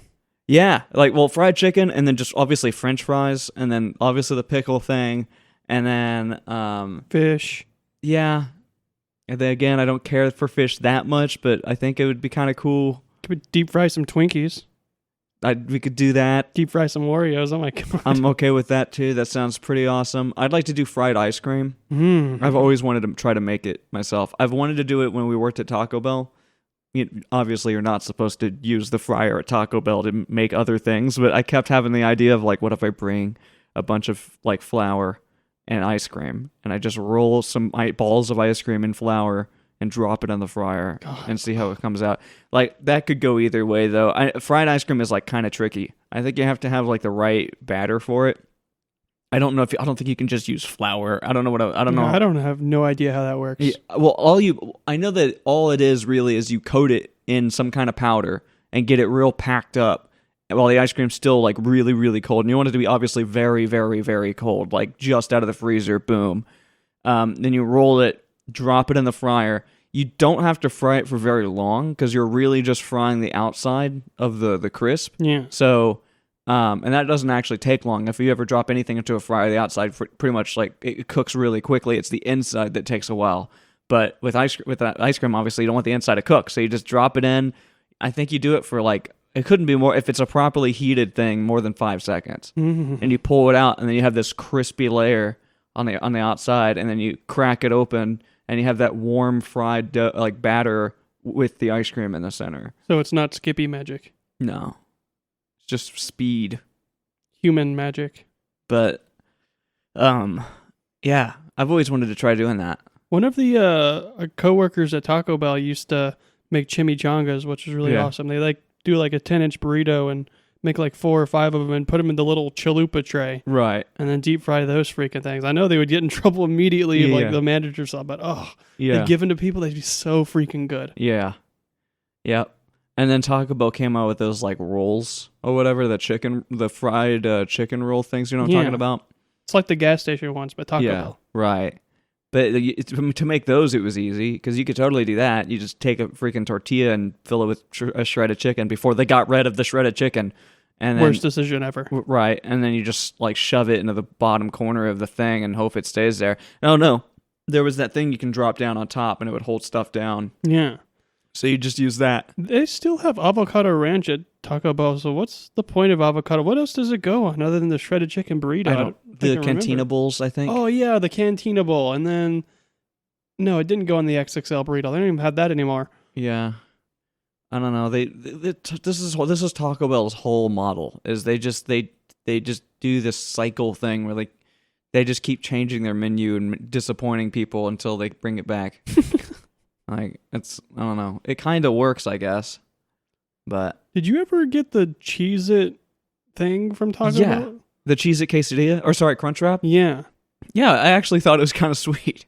Yeah, fried chicken, and then just obviously French fries, and then obviously the pickle thing, and then fish. Yeah, and then again, I don't care for fish that much, but I think it would be kind of cool. Could deep fry some Twinkies. We could do that. Deep fry some Oreos. Oh my god. I'm okay with that too. That sounds pretty awesome. I'd like to do fried ice cream. I've always wanted to try to make it myself. I've wanted to do it when we worked at Taco Bell. Obviously, you're not supposed to use the fryer at Taco Bell to make other things, but I kept having the idea of like, what if I bring a bunch of like flour and ice cream, and I just roll some balls of ice cream in flour and drop it in the fryer and see how it comes out. Like that could go either way though. Fried ice cream is like kind of tricky. I think you have to have like the right batter for it. I don't think you can just use flour. I don't know. I don't have no idea how that works. Yeah, well, I know that all it is really is you coat it in some kind of powder and get it real packed up while the ice cream's still like really, really cold. And you want it to be obviously very, very, very cold, like just out of the freezer, boom. Then you roll it, drop it in the fryer. You don't have to fry it for very long because you're really just frying the outside of the crisp. Yeah. So, and that doesn't actually take long. If you ever drop anything into a fryer, the outside pretty much like it cooks really quickly. It's the inside that takes a while. But with ice cream, obviously you don't want the inside to cook, so you just drop it in. I think you do it for like, it couldn't be more, if it's a properly heated thing, more than 5 seconds. Mm-hmm. And you pull it out, and then you have this crispy layer on the outside, and then you crack it open, and you have that warm fried batter with the ice cream in the center. So it's not Skippy magic. No. It's just speed. Human magic. But, yeah, I've always wanted to try doing that. One of the coworkers at Taco Bell used to make chimichangas, which was really awesome. They do like a 10-inch burrito and make like 4 or 5 of them and put them in the little chalupa tray. Right. And then deep fry those freaking things. I know they would get in trouble immediately if like the manager saw, but they give them to people, they'd be so freaking good. Yeah. Yep. And then Taco Bell came out with those like rolls or whatever, the fried chicken roll things, you know what I'm talking about? It's like the gas station ones, but Taco Bell. Right. But to make those, it was easy because you could totally do that. You just take a freaking tortilla and fill it with a shredded chicken before they got rid of the shredded chicken. And worst decision ever. Right. And then you just like shove it into the bottom corner of the thing and hope it stays there. No. There was that thing you can drop down on top and it would hold stuff down. Yeah. So you just use that. They still have avocado ranch at Taco Bell. So what's the point of avocado? What else does it go on other than the shredded chicken burrito? The Cantina Bowls, I think. Oh, yeah, the Cantina Bowl. And then, no, it didn't go on the XXL burrito. They don't even have that anymore. Yeah. I don't know. This is Taco Bell's whole model. Is they just do this cycle thing where they just keep changing their menu and disappointing people until they bring it back. I don't know. It kind of works, I guess. But did you ever get the Cheez-It thing from Taco Bell? The Cheez-It quesadilla? Or sorry, Crunchwrap? Yeah. Yeah, I actually thought it was kind of sweet.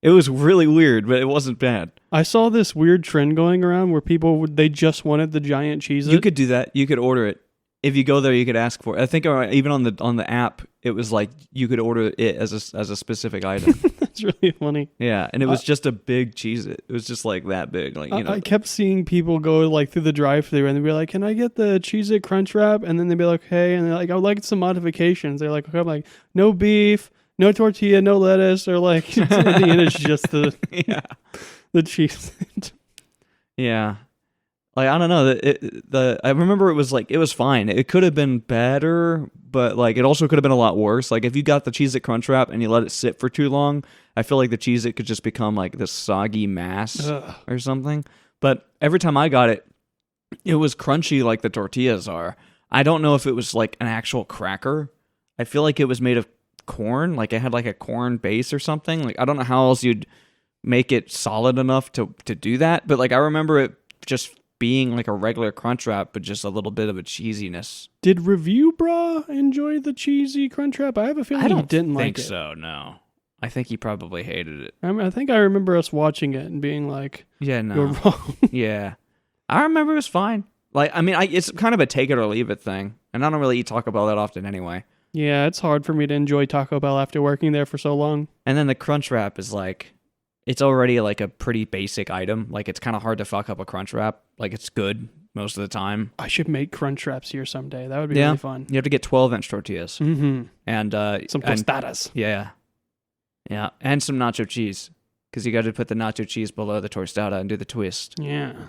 It was really weird, but it wasn't bad. I saw this weird trend going around where people they just wanted the giant Cheez-It. You could do that. You could order it. If you go there, you could ask for it. I think even on the app, it was like you could order it as a specific item. That's really funny. Yeah, and it was just a big Cheez-It. It was just like that big, like, you know. I kept seeing people go like through the drive-thru and they'd be like, "Can I get the Cheez-It Crunch Wrap?" And then they'd be like, "Hey," and they're like, "I would like some modifications." They're like, "Okay," I'm like, "No beef, no tortilla, no lettuce," or like, in the end, it's just the cheese. Yeah. Like, I don't know. I remember it was like, it was fine. It could have been better, but like, it also could have been a lot worse. Like, if you got the Cheez-It Crunch Wrap and you let it sit for too long, I feel like the Cheez-It could just become like this soggy mass or something. But every time I got it, it was crunchy like the tortillas are. I don't know if it was like an actual cracker. I feel like it was made of corn. Like, it had like a corn base or something. Like, I don't know how else you'd make it solid enough to do that. But like, I remember it just being like a regular Crunch Wrap, but just a little bit of a cheesiness. Did Review Bra enjoy the cheesy Crunch Wrap? I have a feeling he didn't like it. I don't think so, no. I think he probably hated it. I think I remember us watching it and being like, yeah, no. "You're wrong." Yeah. I remember it was fine. Like, I mean, it's kind of a take it or leave it thing. And I don't really eat Taco Bell that often anyway. Yeah, it's hard for me to enjoy Taco Bell after working there for so long. And then the Crunch Wrap is like, it's already like a pretty basic item. Like, it's kind of hard to fuck up a Crunch Wrap. Like, it's good most of the time. I should make Crunch Wraps here someday. That would be really fun. You have to get 12-inch tortillas. Mm-hmm. And some tostadas. Yeah. Yeah. And some nacho cheese. Because you got to put the nacho cheese below the tostada and do the twist. Yeah.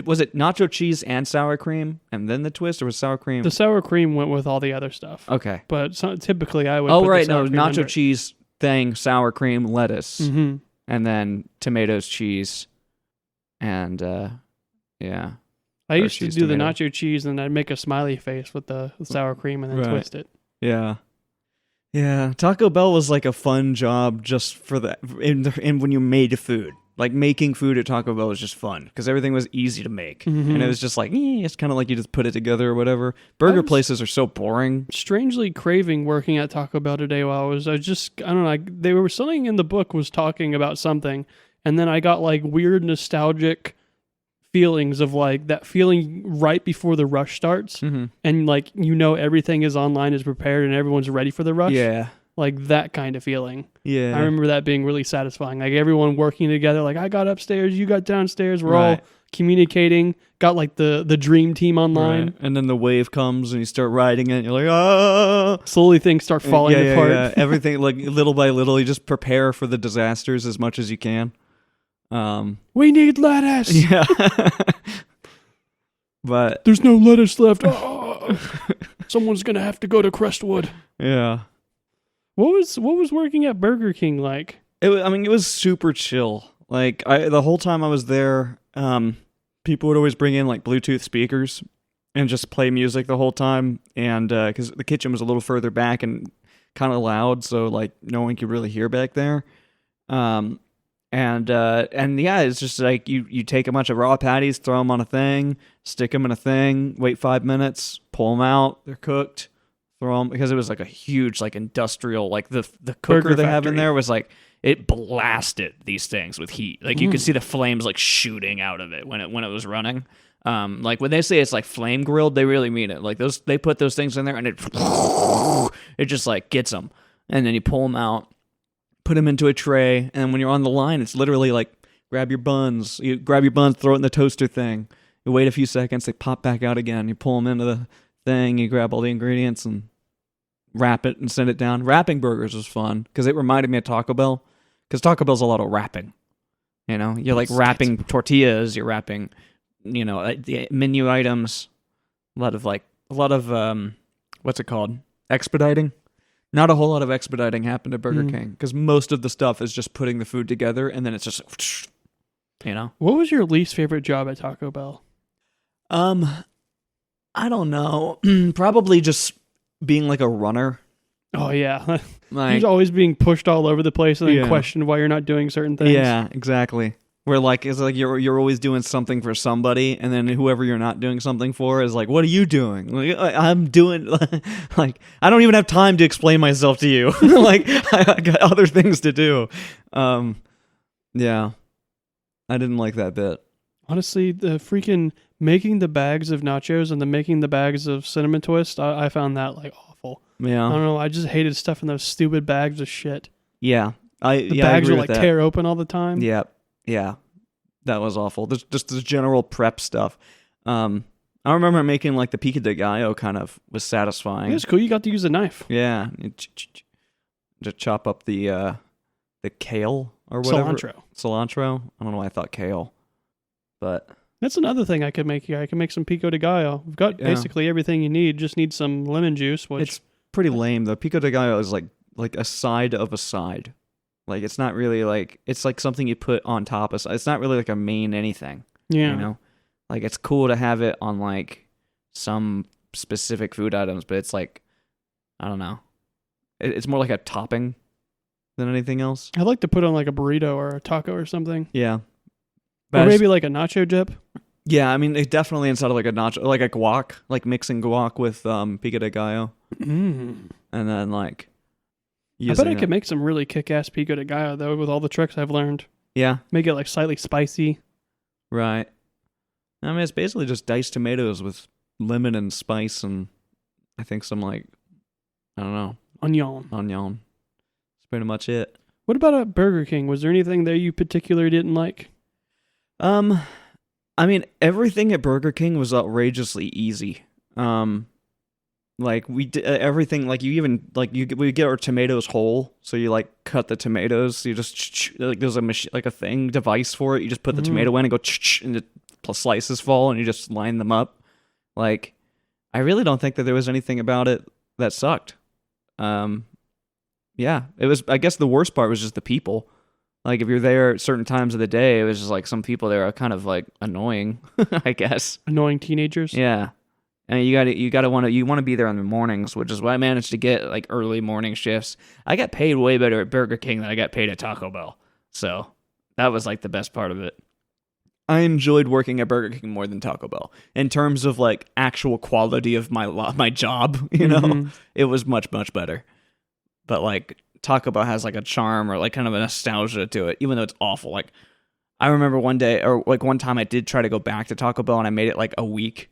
Was it nacho cheese and sour cream and then the twist, or was sour cream? The sour cream went with all the other stuff. Okay. But typically I would Oh, put right. the sour No, cream under nacho it. cheese thing, sour cream, lettuce, and then tomatoes, cheese, and yeah. I used to cheese, do the tomato. nacho cheese and I'd make a smiley face with the sour cream and then Right. twist it. Yeah. Yeah. Taco Bell was like a fun job just for that. And when you made food, like making food at Taco Bell was just fun because everything was easy to make. Mhm. And it was just like, it's kind of like you just put it together or whatever. Burger places are so boring. Strangely craving working at Taco Bell today while I don't know, they were something in the book was talking about something. And then I got like weird nostalgic feelings of like that feeling right before the rush starts. Mm-hmm. And like, everything is online, is prepared and everyone's ready for the rush. Yeah. Like that kind of feeling. Yeah. I remember that being really satisfying. Like everyone working together, like I got upstairs, you got downstairs, we're all communicating, got like the dream team online. Right. And then the wave comes and you start riding it and you're like, ah. Slowly things start falling apart. Yeah. Everything, like little by little, you just prepare for the disasters as much as you can. We need lettuce. Yeah. But There's no lettuce left. Oh, someone's gonna have to go to Crestwood. yeah. What was working at Burger King like? It was super chill. Like the whole time I was there, people would always bring in like Bluetooth speakers and just play music the whole time. And because the kitchen was a little further back and kind of loud, so like no one could really hear back there. And yeah, it's just like you take a bunch of raw patties, throw them on a thing, stick them in a thing, wait 5 minutes, pull them out, they're cooked. Throw them, because it was like a huge like industrial, like the cooker Burger they have in factory. there was like, it blasted these things with heat. Like you could see the flames like shooting out of it when it was running. Like when they say it's like flame grilled, they really mean it. Like they put those things in there and it just like gets them, and then you pull them out, put them into a tray, and when you're on the line, it's literally like grab your buns, throw it in the toaster thing, you wait a few seconds, they pop back out again, you pull them into the thing, you grab all the ingredients and wrap it and send it down. Wrapping burgers was fun because it reminded me of Taco Bell, because Taco Bell's a lot of wrapping. You're like wrapping tortillas, you're wrapping, the menu items, a lot of what's it called? Expediting. Not a whole lot of expediting happened at Burger King because most of the stuff is just putting the food together and then it's just, What was your least favorite job at Taco Bell? I don't know. Probably just being like a runner. Oh yeah, Like, you're always being pushed all over the place and then Yeah. questioned why you're not doing certain things. yeah, exactly. Where like it's like you're always doing something for somebody, and then whoever you're not doing something for is like, "What are you doing?" Like, I'm doing like I don't even have time to explain myself to you. Like I got other things to do. Yeah, I didn't like that bit. Honestly, the freaking making the bags of nachos and the making the bags of cinnamon twist, I found that like awful. awful. I Yeah. don't know. I just hated stuff in those stupid bags of shit. Yeah. The I bags agree would with like that. tear open all the time. Yeah. Yeah. That was awful. There's just the general prep stuff. I remember making like the pico de gallo kind of was satisfying. It was cool. You got to use a knife. Yeah. To chop up the kale or whatever. Cilantro. I don't know why I thought kale. But that's another thing I could make here. I can make some pico de gallo. We've got basically everything you need. Just need some lemon juice, which it's pretty lame. The pico de gallo is like a side of a side. Like it's not really like it's like something you put on top of. It's not really like a main anything. yeah. You know, like it's cool to have it on like some specific food items, but it's like I don't know. It's more like a topping than anything else. I'd like to put on like a burrito or a taco or something. Yeah. Or maybe like a nacho dip. Yeah, I mean, it definitely instead of like a nacho, like a guac, like mixing guac with pico de gallo, and then like. I bet I could make some really kick-ass pico de gallo though, with all the tricks I've learned. Yeah. Make it like slightly spicy. Right. I mean, it's basically just diced tomatoes with lemon and spice, and I think some like, I don't know, onion. That's pretty much it. What about at Burger King? Was there anything there you particularly didn't like? I mean, everything at Burger King was outrageously easy. Like we did everything. Like you even like we get our tomatoes whole, so you like cut the tomatoes. So you just like there's a machine, like a device for it. You just put the tomato in and go, and the slices fall, and you just line them up. Like I really don't think that there was anything about it that sucked. Yeah, it was. I guess the worst part was just the people. Like if you're there at certain times of the day, it was just like some people there are kind of like annoying. I guess annoying teenagers. Yeah. And you want to be there in the mornings, which is why I managed to get like early morning shifts. I got paid way better at Burger King than I got paid at Taco Bell. So that was like the best part of it. I enjoyed working at Burger King more than Taco Bell in terms of like actual quality of my job. You know, It was much better. But like Taco Bell has like a charm or like kind of a nostalgia to it, even though it's awful. Like I remember one time I did try to go back to Taco Bell and I made it like a week.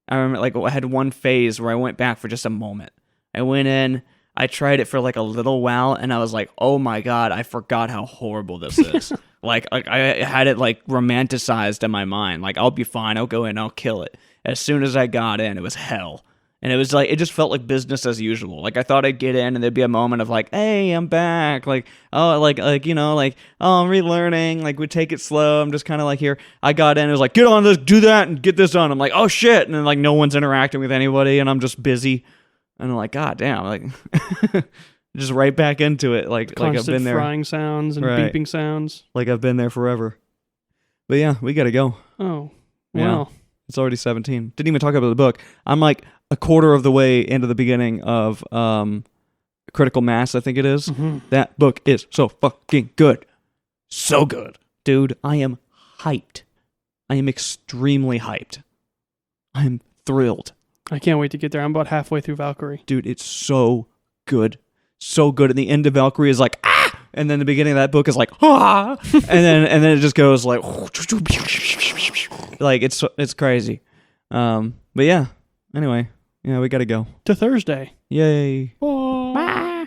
I remember like I had one phase where I went back for just a moment. I went in, I tried it for like a little while, and I was like, oh my God, I forgot how horrible this is. like I had it like romanticized in my mind. Like I'll be fine, I'll go in, I'll kill it. As soon as I got in, it was hell. And it was like, it just felt like business as usual. Like I thought I'd get in and there'd be a moment of like, hey, I'm back. Like, oh, like, you know, like, oh, I'm relearning. Like we take it slow. I'm just kind of like here. I got in. It was like, get on this, do that and get this done. I'm like, oh shit. And then like no one's interacting with anybody and I'm just busy. And I'm like, God damn. Like just right back into it. Like I've been there. Frying sounds and beeping sounds. Like I've been there forever. But yeah, we got to go. Oh, yeah. Wow. It's already 17. Didn't even talk about the book. I'm like a quarter of the way into the beginning of Critical Mass, I think it is. Mm-hmm. That book is so fucking good. So good. Dude, I am hyped. I am extremely hyped. I am thrilled. I can't wait to get there. I'm about halfway through Valkyrie. Dude, it's so good. So good. And the end of Valkyrie is like, ah! And then the beginning of that book is like, ah! and then it just goes like, like it's crazy. But yeah. Anyway, yeah, we gotta go. To Thursday. Yay. Bye.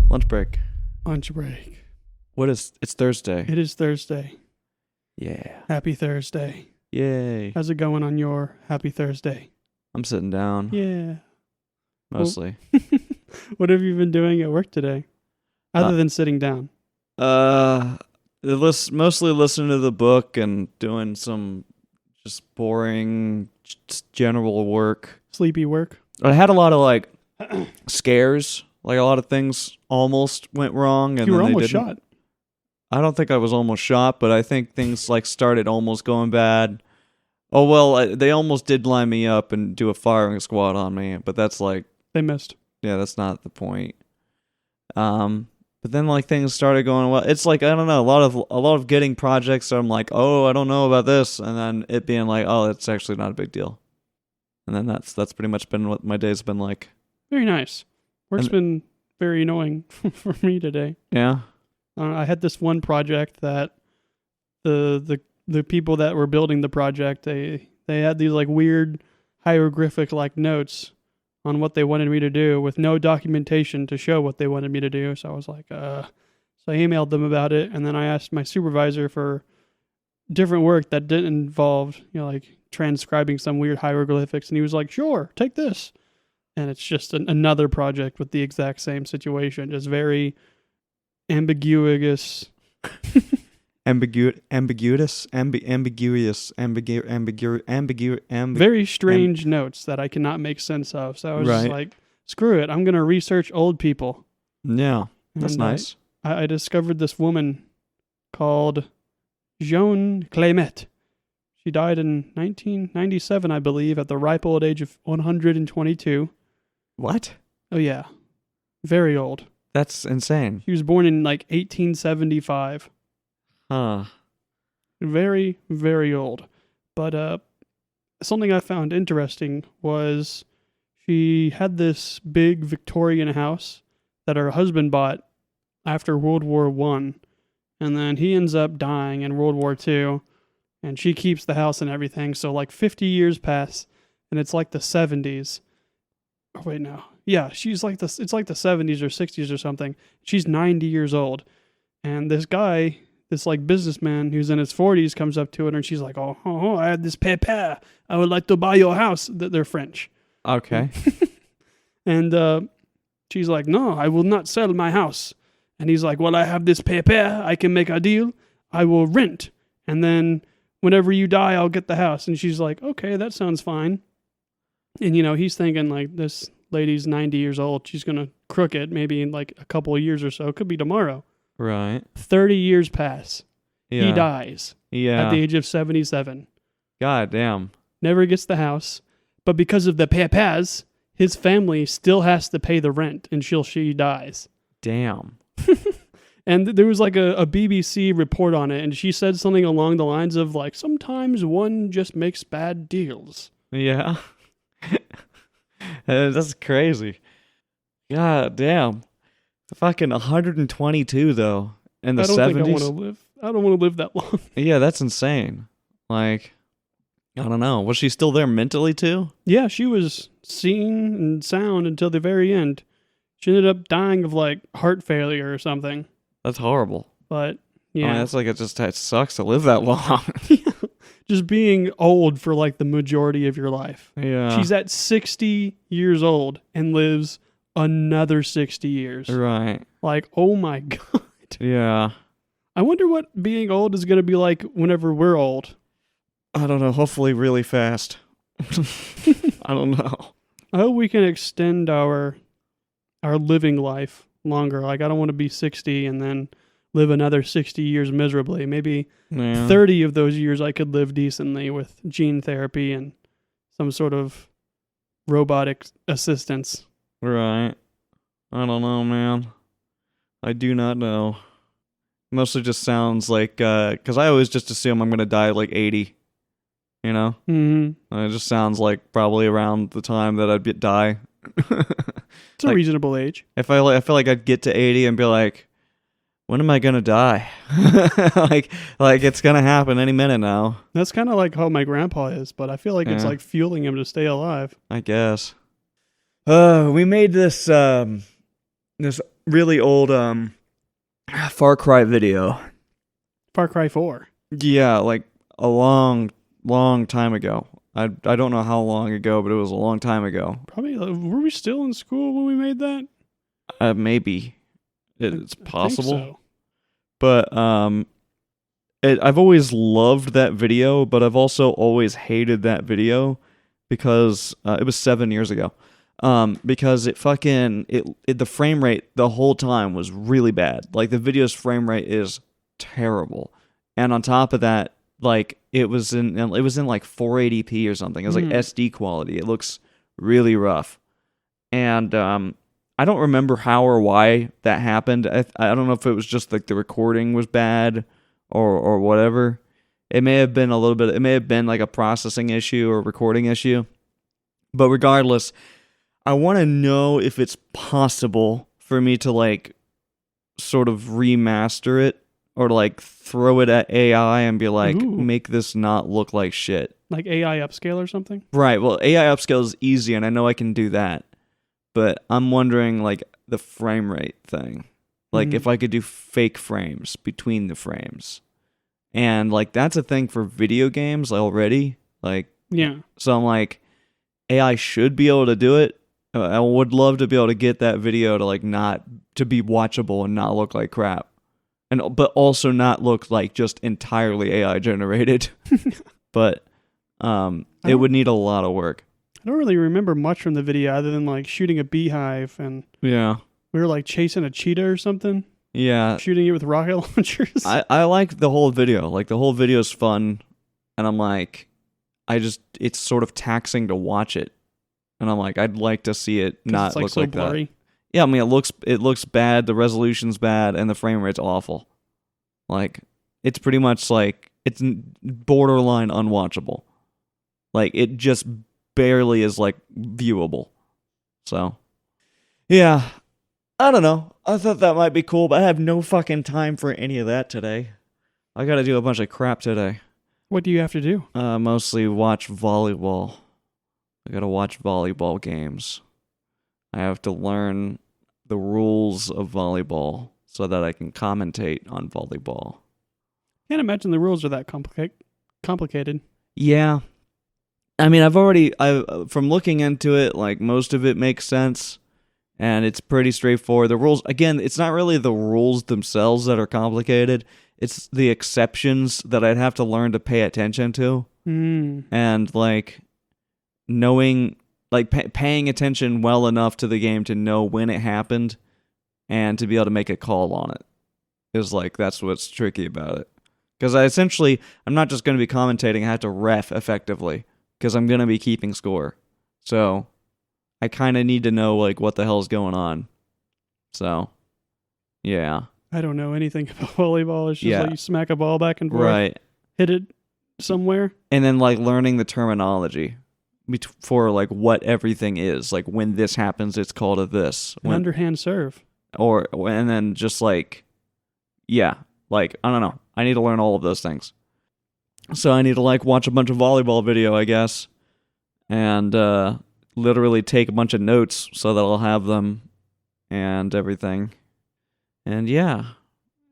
Lunch break. Lunch break. It's Thursday. It is Thursday. Yeah. Happy Thursday. Yay. How's it going on your Happy Thursday? I'm sitting down. Yeah. Mostly. What have you been doing at work today? Other than sitting down? Mostly listening to the book and doing some just boring general work. Sleepy work? I had a lot of like scares. Like a lot of things almost went wrong. And you were then almost they didn't. shot. I don't think I was almost shot, but I think things like started almost going bad. Oh, well, they almost did line me up and do a firing squad on me, but that's like... They missed. Yeah, that's not the point. But then like things started going well. It's like, I don't know, a lot of getting projects that I'm like, oh, I don't know about this, and then it being like, oh, it's actually not a big deal. And then that's pretty much been what my day's been like. Very nice. Work's been very annoying for me today. Yeah. I had this one project that the people that were building the project, they had these like weird hieroglyphic like notes on what they wanted me to do with no documentation to show what they wanted me to do. So I was like, so I emailed them about it, and then I asked my supervisor for different work that didn't involve, like transcribing some weird hieroglyphics, and he was like, sure, take this. And it's just another project with the exact same situation, just very ambiguous. Very strange notes that I cannot make sense of. So I was just like, screw it, I'm going to research old people. Yeah, that's nice. I discovered this woman called Joan Clément. She died in 1997, I believe, at the ripe old age of 122. What? Oh, yeah. Very old. That's insane. She was born in like 1875. Huh. Very, very old. But something I found interesting was she had this big Victorian house that her husband bought after World War I. And then he ends up dying in World War II. And she keeps the house and everything. So like 50 years pass, and it's like the 70s. Oh, wait, no. Yeah, she's like it's like the 70s or 60s or something. She's 90 years old. And this guy, this like businessman who's in his 40s, comes up to her and she's like, oh, I had this paper. I would like to buy your house. They're French. Okay. And she's like, no, I will not sell my house. And he's like, well, I have this paper. I can make a deal. I will rent. And then whenever you die, I'll get the house. And she's like, okay, that sounds fine. And, he's thinking like, this lady's 90 years old. She's going to crook it maybe in like a couple of years or so. It could be tomorrow. Right. 30 years pass. Yeah. He dies. Yeah. At the age of 77. God damn. Never gets the house. But because of the papers, his family still has to pay the rent until she dies. Damn. And there was like a BBC report on it, and she said something along the lines of like, sometimes one just makes bad deals. Yeah. That's crazy. God damn. Fucking 122 though in the 70s. I don't want to live that long. Yeah, that's insane. Like, I don't know. Was she still there mentally too? Yeah, she was seen and sound until the very end. She ended up dying of like heart failure or something. That's horrible. But yeah, that's like it sucks to live that long. Just being old for like the majority of your life. Yeah. She's at 60 years old and lives another 60 years. Right. Like, oh my God. Yeah. I wonder what being old is going to be like whenever we're old. I don't know. Hopefully really fast. I don't know. I hope we can extend our living life longer. Like, I don't want to be 60 and then live another 60 years miserably. Maybe 30 of those years I could live decently with gene therapy and some sort of robotic assistance. Right. I don't know, man. I do not know. Mostly just sounds like, because I always just assume I'm going to die at like 80. You know? Mm-hmm. It just sounds like probably around the time that I'd die. It's a reasonable age. I feel like I'd get to 80 and be like, when am I gonna die? like it's gonna happen any minute now. That's kind of like how my grandpa is, but I feel like it's like fueling him to stay alive. I guess. We made this this really old Far Cry video. Far Cry 4. Yeah, like a long time ago. I don't know how long ago, but it was a long time ago. Probably. Were we still in school when we made that? Maybe. It's possible. I think so. But I've always loved that video, but I've also always hated that video because it was 7 years ago. Because the frame rate the whole time was really bad. Like the video's frame rate is terrible, and on top of that, like it was in like 480p or something. It was like SD quality. It looks really rough, and I don't remember how or why that happened. I don't know if it was just like the recording was bad or whatever. It may have been a little bit. It may have been like a processing issue or recording issue. But regardless, I want to know if it's possible for me to like sort of remaster it or like throw it at AI and be like, Ooh. make this not look like shit. Like AI upscale or something? Right. Well, AI upscale is easy, and I know I can do that. But I'm wondering, like, the frame rate thing. Like, if I could do fake frames between the frames. And, like, that's a thing for video games already. Like, Yeah. so I'm like, AI should be able to do it. I would love to be able to get that video to, like, not, to be watchable and not look like crap. But also not look like just entirely AI generated. But it would need a lot of work. I don't really remember much from the video other than like shooting a beehive and Yeah. we were like chasing a cheetah or something. Yeah. Shooting it with rocket launchers. I like the whole video. Like, the whole video is fun. And I'm like, it's sort of taxing to watch it. And I'm like, I'd like to see it not look so like blurry. that. Yeah, I mean, it looks bad, the resolution's bad, and the frame rate's awful. Like, it's pretty much like, it's borderline unwatchable. Like, it just barely is, like, viewable. So, yeah. I don't know. I thought that might be cool, but I have no fucking time for any of that today. I gotta do a bunch of crap today. What do you have to do? Mostly watch volleyball. I gotta watch volleyball games. I have to learn the rules of volleyball so that I can commentate on volleyball. Can't imagine the rules are that complicated. Yeah. I mean, from looking into it, like, most of it makes sense, and it's pretty straightforward. The rules, again, it's not really the rules themselves that are complicated. It's the exceptions that I'd have to learn to pay attention to. And, like, knowing, like, paying attention well enough to the game to know when it happened and to be able to make a call on it is, like, that's what's tricky about it. Because I'm not just going to be commentating, I have to ref effectively because I'm going to be keeping score. So I kind of need to know, like, what the hell's going on. So, yeah. I don't know anything about volleyball. It's just like you smack a ball back and forth. Right. Hit it somewhere. And then, like, learning the terminology for, like, what everything is. Like, when this happens, it's called a this. An underhand serve. And then just, like, yeah. Like, I don't know. I need to learn all of those things. So I need to, like, watch a bunch of volleyball video, I guess. And literally take a bunch of notes so that I'll have them and everything. And yeah.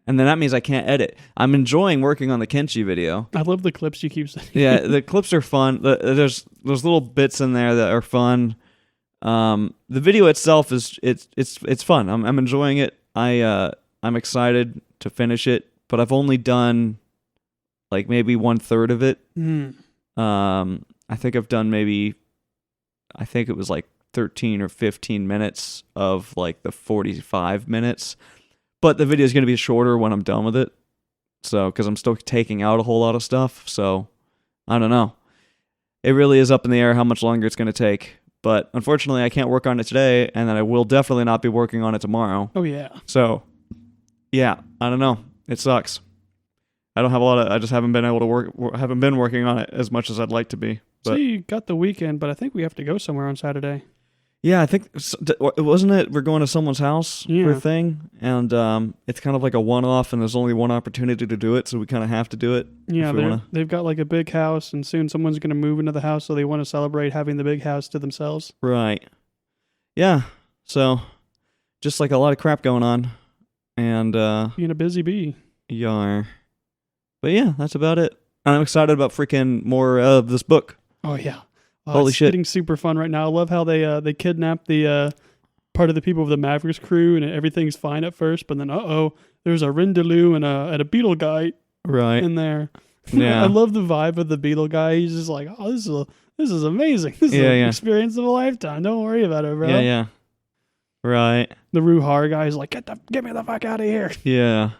And then that means I can't edit. I'm enjoying working on the Kenshi video. I love the clips you keep saying. Yeah, the clips are fun. There's little bits in there that are fun. The video itself it's fun. I'm enjoying it. I'm excited to finish it, but I've only done like maybe 1/3 of it. I think I've done I think it was like 13 or 15 minutes of like the 45 minutes. But the video is going to be shorter when I'm done with it. So, because I'm still taking out a whole lot of stuff. So, I don't know. It really is up in the air how much longer it's going to take. But unfortunately, I can't work on it today. And then I will definitely not be working on it tomorrow. Oh, yeah. So, yeah, I don't know. It sucks. I don't have I just haven't been able to haven't been working on it as much as I'd like to be. But, so you got the weekend, but I think we have to go somewhere on Saturday. Yeah, I think, wasn't it, we're going to someone's house for a thing, and it's kind of like a one-off, and there's only one opportunity to do it, so we kind of have to do it. Yeah, they've got like a big house, and soon someone's going to move into the house, so they want to celebrate having the big house to themselves. Right. Yeah, so just like a lot of crap going on, and being a busy bee. Yar. But yeah, that's about it. I'm excited about freaking more of this book. Oh, yeah. Holy shit. It's getting super fun right now. I love how they kidnap the part of the people of the Mavericks crew, and everything's fine at first, but then there's a Rindaloo and a beetle guy in there. Yeah. I love the vibe of the beetle guy. He's just like, oh, this is amazing. This is an experience of a lifetime. Don't worry about it, bro. Yeah. Right. The Ruhar guy is like, get me the fuck out of here. Yeah.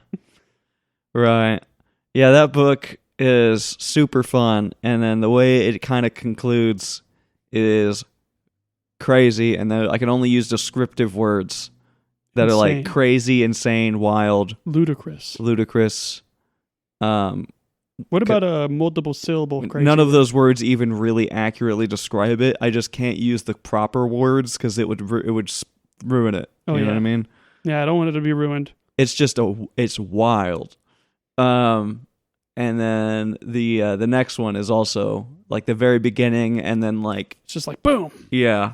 Right. Yeah, that book is super fun, and then the way it kind of concludes is crazy, and then I can only use descriptive words that are like crazy, insane, wild, ludicrous. What about a multiple syllable crazy? None of those words even really accurately describe it. I just can't use the proper words because it would ruin it. You know what I mean? Yeah, I don't want it to be ruined. It's just it's wild. And then the next one is also like the very beginning, and then like It's just like boom. yeah.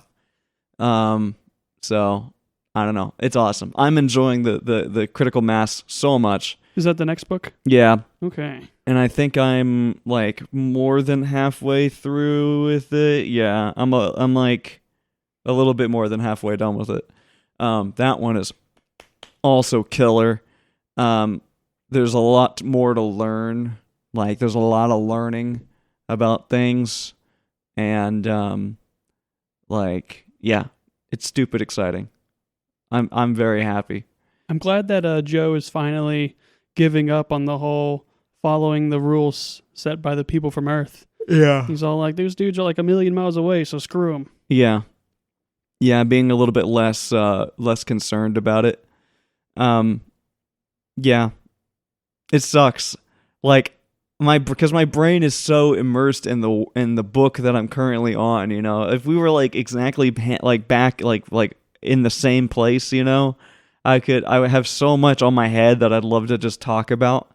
So I don't know. It's awesome. I'm enjoying the critical mass so much. Is that the next book? Yeah. Okay. And I think I'm like more than halfway through with it. Yeah, I'm like a little bit more than halfway done with it. That one is also killer. There's a lot more to learn. Like there's a lot of learning about things, and like yeah, it's stupid exciting. I'm very happy. I'm glad that Joe is finally giving up on the whole following the rules set by the people from Earth. Yeah. He's all like, those dudes are like a million miles away, so screw them. Yeah. Yeah, being a little bit less concerned about it. Yeah. It sucks. Like because my brain is so immersed in the book that I'm currently on, you know. If we were like exactly like back like in the same place, you know, I would have so much on my head that I'd love to just talk about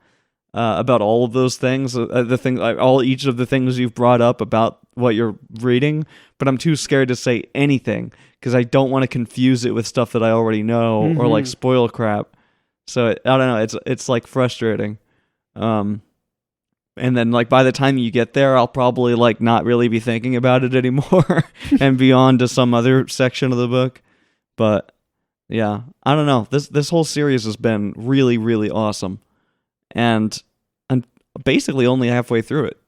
all of those things, each of the things you've brought up about what you're reading, but I'm too scared to say anything because I don't want to confuse it with stuff that I already know or like spoil crap. So I don't know. It's like frustrating. And then like by the time you get there, I'll probably like not really be thinking about it anymore and be on to some other section of the book. But yeah, I don't know. This whole series has been really, really awesome. And I'm basically only halfway through it.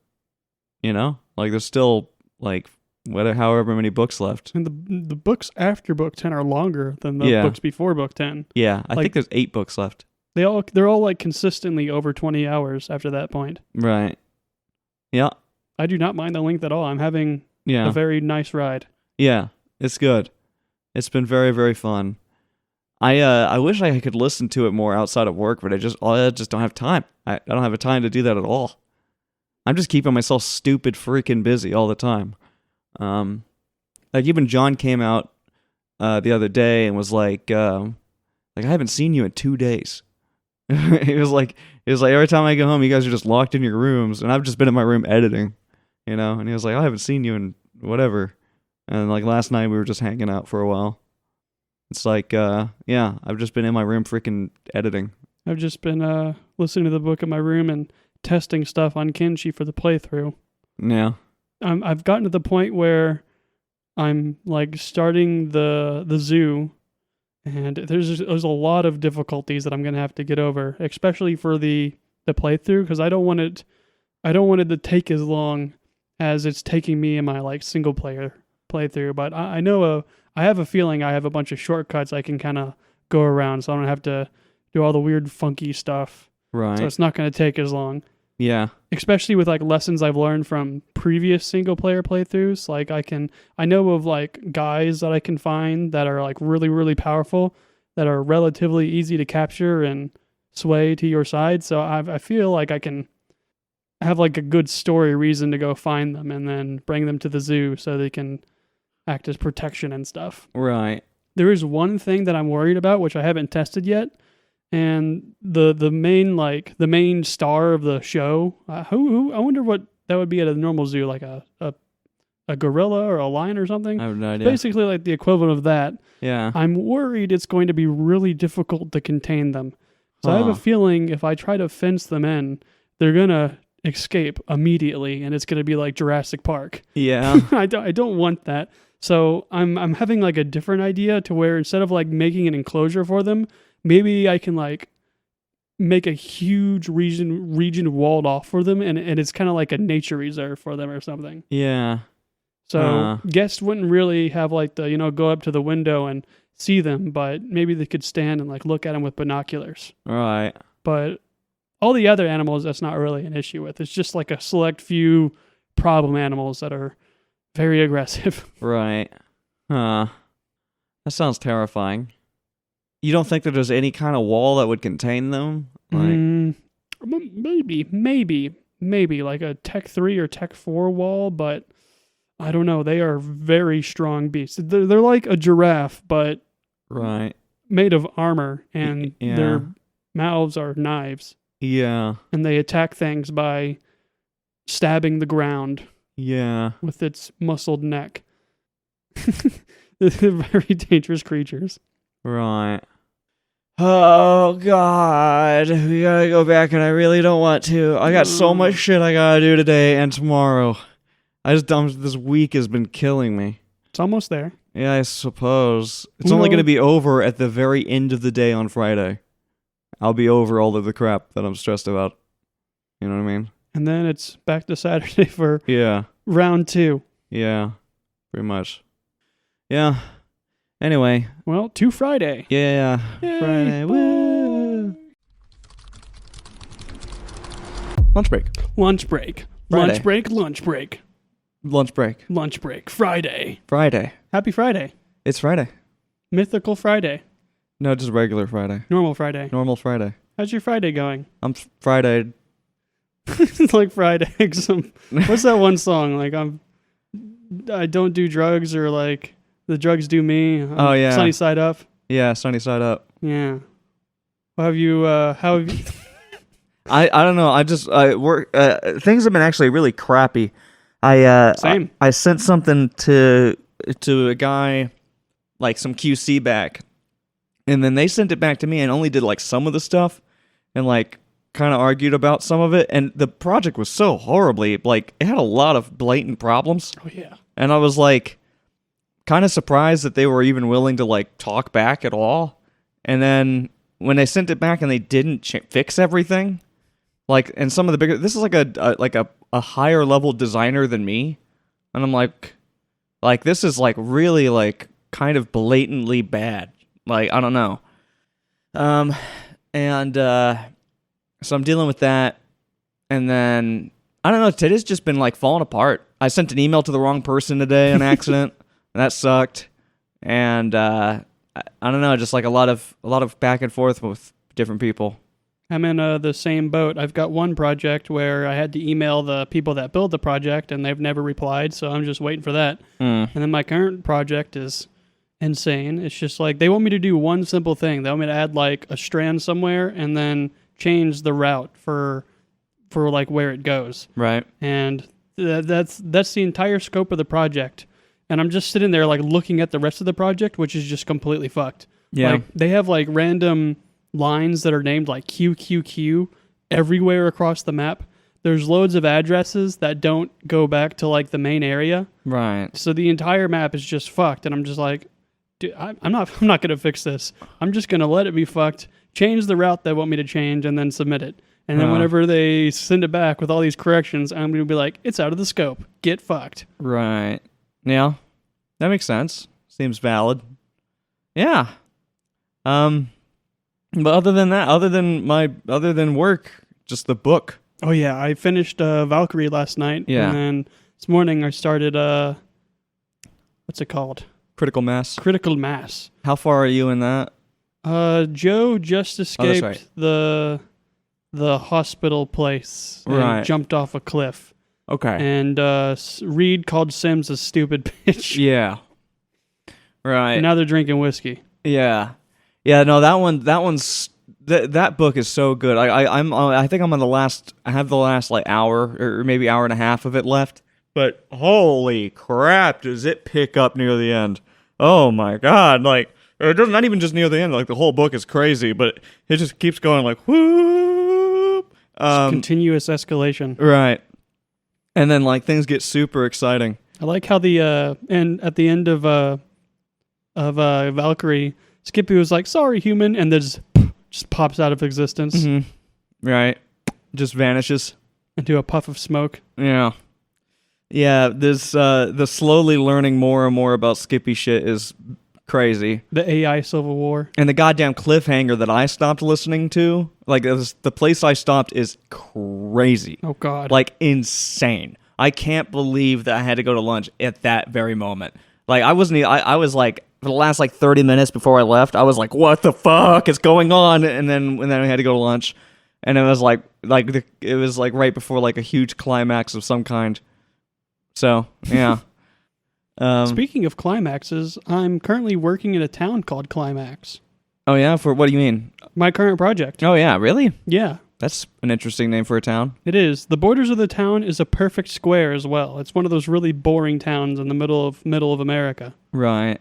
You know? Like there's still like however many books left. And the books after book 10 are longer than the books before book 10. Yeah, I like, think there's 8 books left. They're all like consistently over 20 hours after that point. Right. Yeah. I do not mind the length at all. I'm having a very nice ride. Yeah, it's good. It's been very, very fun. I wish I could listen to it more outside of work, but I just don't have time. I don't have a time to do that at all. I'm just keeping myself stupid freaking busy all the time. Like even John came out the other day and was like I haven't seen you in 2 days. He was like every time I go home, you guys are just locked in your rooms, and I've just been in my room editing, you know. And he was like, I haven't seen you in whatever. And like last night we were just hanging out for a while. It's like, yeah, I've just been in my room freaking editing. I've just been listening to the book in my room and testing stuff on Kenshi for the playthrough. Yeah. I've gotten to the point where I'm like starting the zoo, and there's a lot of difficulties that I'm gonna have to get over, especially for the playthrough, because I don't want it to take as long as it's taking me in my like single player playthrough. But I know I have a feeling I have a bunch of shortcuts I can kind of go around, so I don't have to do all the weird funky stuff. Right. So it's not going to take as long. Yeah. Especially with like lessons I've learned from previous single player playthroughs. Like I know of like guys that I can find that are like really, really powerful, that are relatively easy to capture and sway to your side. So I feel like I can have like a good story reason to go find them and then bring them to the zoo so they can act as protection and stuff. Right. There is one thing that I'm worried about, which I haven't tested yet, and the main star of the show. Who I wonder what that would be at a normal zoo, like a gorilla or a lion or something. I have no idea. Basically, like the equivalent of that. Yeah. I'm worried it's going to be really difficult to contain them. So I have a feeling if I try to fence them in, they're gonna escape immediately, and it's gonna be like Jurassic Park. Yeah. I don't want that. So I'm having like a different idea to where instead of like making an enclosure for them, maybe I can like make a huge region walled off for them, and it's kind of like a nature reserve for them or something. Yeah. So guests wouldn't really have like the, go up to the window and see them, but maybe they could stand and like look at them with binoculars. Right. But all the other animals, that's not really an issue with. It's just like a select few problem animals that are very aggressive. Right. That sounds terrifying. You don't think that there's any kind of wall that would contain them? Like, maybe like a Tech 3 or Tech 4 wall, but I don't know. They are very strong beasts. They're like a giraffe, but right, made of armor, and their mouths are knives. Yeah. and they attack things by stabbing the ground Yeah. with its muscled neck. They're very dangerous creatures. Right. Oh, God. We gotta go back, and I really don't want to. I got so much shit I gotta do today and tomorrow. This week has been killing me. It's almost there. Yeah, I suppose. It's Who only knows? gonna be over at the very end of the day on Friday. I'll be over all of the crap that I'm stressed about. You know what I mean? And then it's back to Saturday for Yeah. round 2. Yeah. Pretty much. Yeah. Anyway. Well, to Friday. Yeah. Yay. Friday. Woo. Lunch break. Lunch break. Friday. Lunch break. Lunch break. Lunch break. Lunch break. Friday. Friday. Happy Friday. It's Friday. Mythical Friday. No, just regular Friday. Normal Friday. Normal Friday. How's your Friday going? I'm Friday. It's like fried eggs. What's that one song? Like I don't do drugs, or like the drugs do me. Oh, yeah. Sunny side up. Yeah, sunny side up. Yeah. How have you? How have you? I don't know. I work. Things have been actually really crappy. Same. I sent something to a guy, like some QC back, and then they sent it back to me and only did like some of the stuff, and like kind of argued about some of it. And the project was so horribly, like, it had a lot of blatant problems. Oh yeah. And I was like, kind of surprised that they were even willing to like talk back at all. And then when they sent it back and they didn't fix everything, like, and some of the bigger, this is like a higher level designer than me, and I'm like this is like really like kind of blatantly bad. Like, I don't know. And so I'm dealing with that, and then I don't know. Today's just been like falling apart. I sent an email to the wrong person today on accident. And that sucked. And I don't know, just like a lot of back and forth with different people. I'm in the same boat. I've got one project where I had to email the people that build the project, and they've never replied, so I'm just waiting for that. And then my current project is insane. It's just like they want me to do one simple thing. They want me to add like a strand somewhere and then change the route for like where it goes. Right. And that's the entire scope of the project. And I'm just sitting there like looking at the rest of the project, which is just completely fucked. Yeah. Like, they have like random lines that are named like QQQ everywhere across the map. There's loads of addresses that don't go back to like the main area. Right. So the entire map is just fucked. And I'm just like, dude, I'm not going to fix this. I'm just going to let it be fucked, change the route they want me to change, and then submit it. And then whenever they send it back with all these corrections, I'm going to be like, it's out of the scope. Get fucked. Right. Yeah. That makes sense. Seems valid. Yeah. But other than that, other than work, just the book. Oh yeah, I finished Valkyrie last night. Yeah. And then this morning I started what's it called? Critical Mass. Critical Mass. How far are you in that? Joe just escaped right. the hospital place and Right. jumped off a cliff. Okay. And Reed called Sims a stupid bitch. Yeah. Right. And now they're drinking whiskey. Yeah. Yeah, no, that book is so good. I think I'm on the last. I have the last like hour or maybe hour and a half of it left. But holy crap, does it pick up near the end? Oh my god! Like, it does not even just near the end. Like, the whole book is crazy, but it just keeps going like whoop. Continuous escalation. Right. And then like things get super exciting. I like how the and at the end of Valkyrie, Skippy was like, "Sorry, human," and then just pops out of existence Right. Just vanishes. into a puff of smoke. Yeah. Yeah, this the slowly learning more and more about Skippy shit is crazy. The AI Civil War. And the goddamn cliffhanger that I stopped listening to, like the place I stopped is crazy. Oh God. Like insane. I can't believe that I had to go to lunch at that very moment. Like I was like for the last like 30 minutes before I left, I was like, what the fuck is going on? And then I had to go to lunch, and it was it was right before like a huge climax of some kind. So, yeah. Speaking of climaxes, I'm currently working in a town called Climax. Oh yeah, for what do you mean? My current project. Oh yeah, really? Yeah. That's an interesting name for a town. It is. The borders of the town is a perfect square as well. It's one of those really boring towns in the middle of America. Right.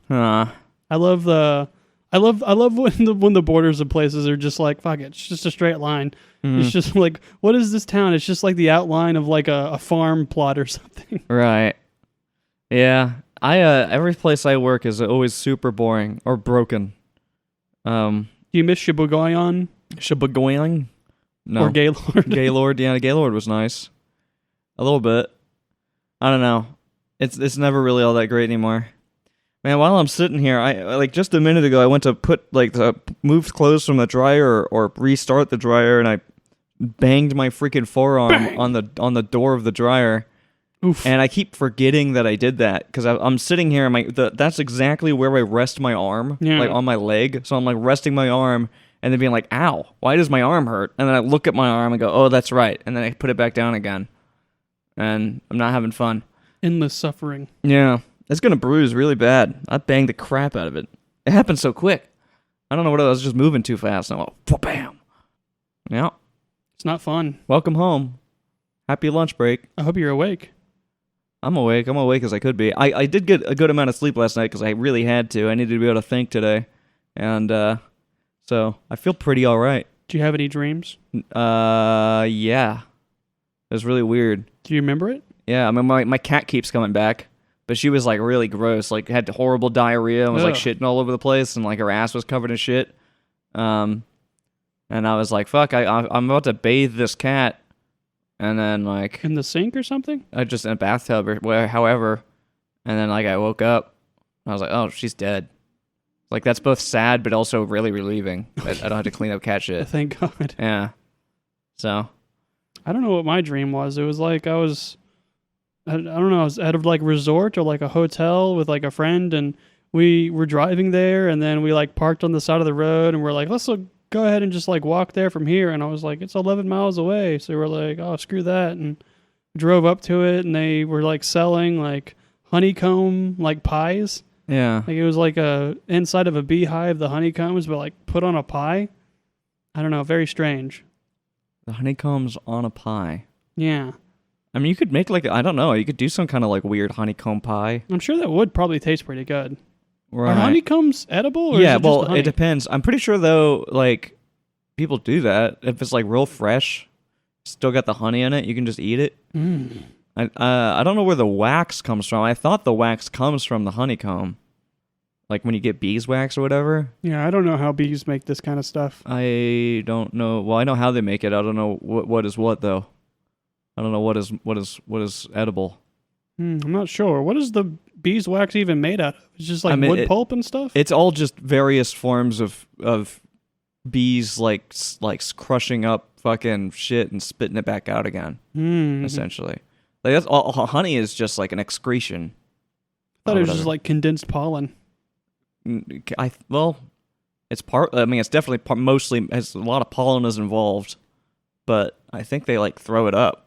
Huh. I love when the borders of places are just like, fuck it, it's just a straight line. Mhm. It's just like, what is this town? It's just like the outline of like a farm plot or something. Right. Yeah. Every place I work is always super boring or broken. Do you miss Sheboygan? Sheboygan? No. Or Gaylord? Gaylord, yeah, Gaylord was nice. A little bit. I don't know. It's never really all that great anymore. Man, while I'm sitting here, I like just a minute ago I went to put move clothes from the dryer or restart the dryer, and I banged my freaking forearm on the door of the dryer. Oof. And I keep forgetting that I did that because I'm sitting here and that's exactly where I rest my arm, like on my leg. So I'm like resting my arm and then being like, ow, why does my arm hurt? And then I look at my arm and go, oh, that's right. And then I put it back down again. And I'm not having fun. Endless suffering. Yeah. It's going to bruise really bad. I banged the crap out of it. It happened so quick. I don't know what I was just moving too fast. And I went, bam. Yeah. It's not fun. Welcome home. Happy lunch break. I hope you're awake. I'm awake. I'm awake as I could be. I did get a good amount of sleep last night because I really had to. I needed to be able to think today. And so I feel pretty all right. Do you have any dreams? Yeah. It was really weird. Do you remember it? Yeah, I mean, my cat keeps coming back. But she was like really gross, like had horrible diarrhea and was like shitting all over the place, and like her ass was covered in shit. And I was like, "Fuck, I'm about to bathe this cat," and then like in the sink or something. I just in a bathtub or however, and then like I woke up, and I was like, "Oh, she's dead." Like that's both sad but also really relieving that I don't have to clean up cat shit. Thank God. Yeah. So. I don't know what my dream was. It was like I don't know, I was at a like resort or like a hotel with like a friend, and we were driving there, and then we like parked on the side of the road, and we're like, let's go ahead and just like walk there from here. And I was like, it's 11 miles away. So we're like, oh, screw that. And drove up to it, and they were like selling like honeycomb like pies. Yeah. Like it was like inside of a beehive, the honeycombs, but like put on a pie. I don't know, very strange. The honeycombs on a pie. Yeah. I mean, you could make I don't know, you could do some kind of like weird honeycomb pie. I'm sure that would probably taste pretty good. Right. Are honeycombs edible? Or yeah, is it well, just honey? it depends. I'm pretty sure though, like people do that if it's like real fresh, still got the honey in it. You can just eat it. I don't know where the wax comes from. I thought the wax comes from the honeycomb, like when you get beeswax or whatever. Yeah, I don't know how bees make this kind of stuff. I don't know. Well, I know how they make it. I don't know what is what though. I don't know what is edible. I'm not sure. What is the beeswax even made out of? It's just like wood pulp and stuff? It's all just various forms of bees like crushing up fucking shit and spitting it back out again, essentially. Like that's all. Honey is just like an excretion. I thought it was just like condensed pollen. It's part. I mean, it's definitely mostly has a lot of pollen is involved, but I think they like throw it up.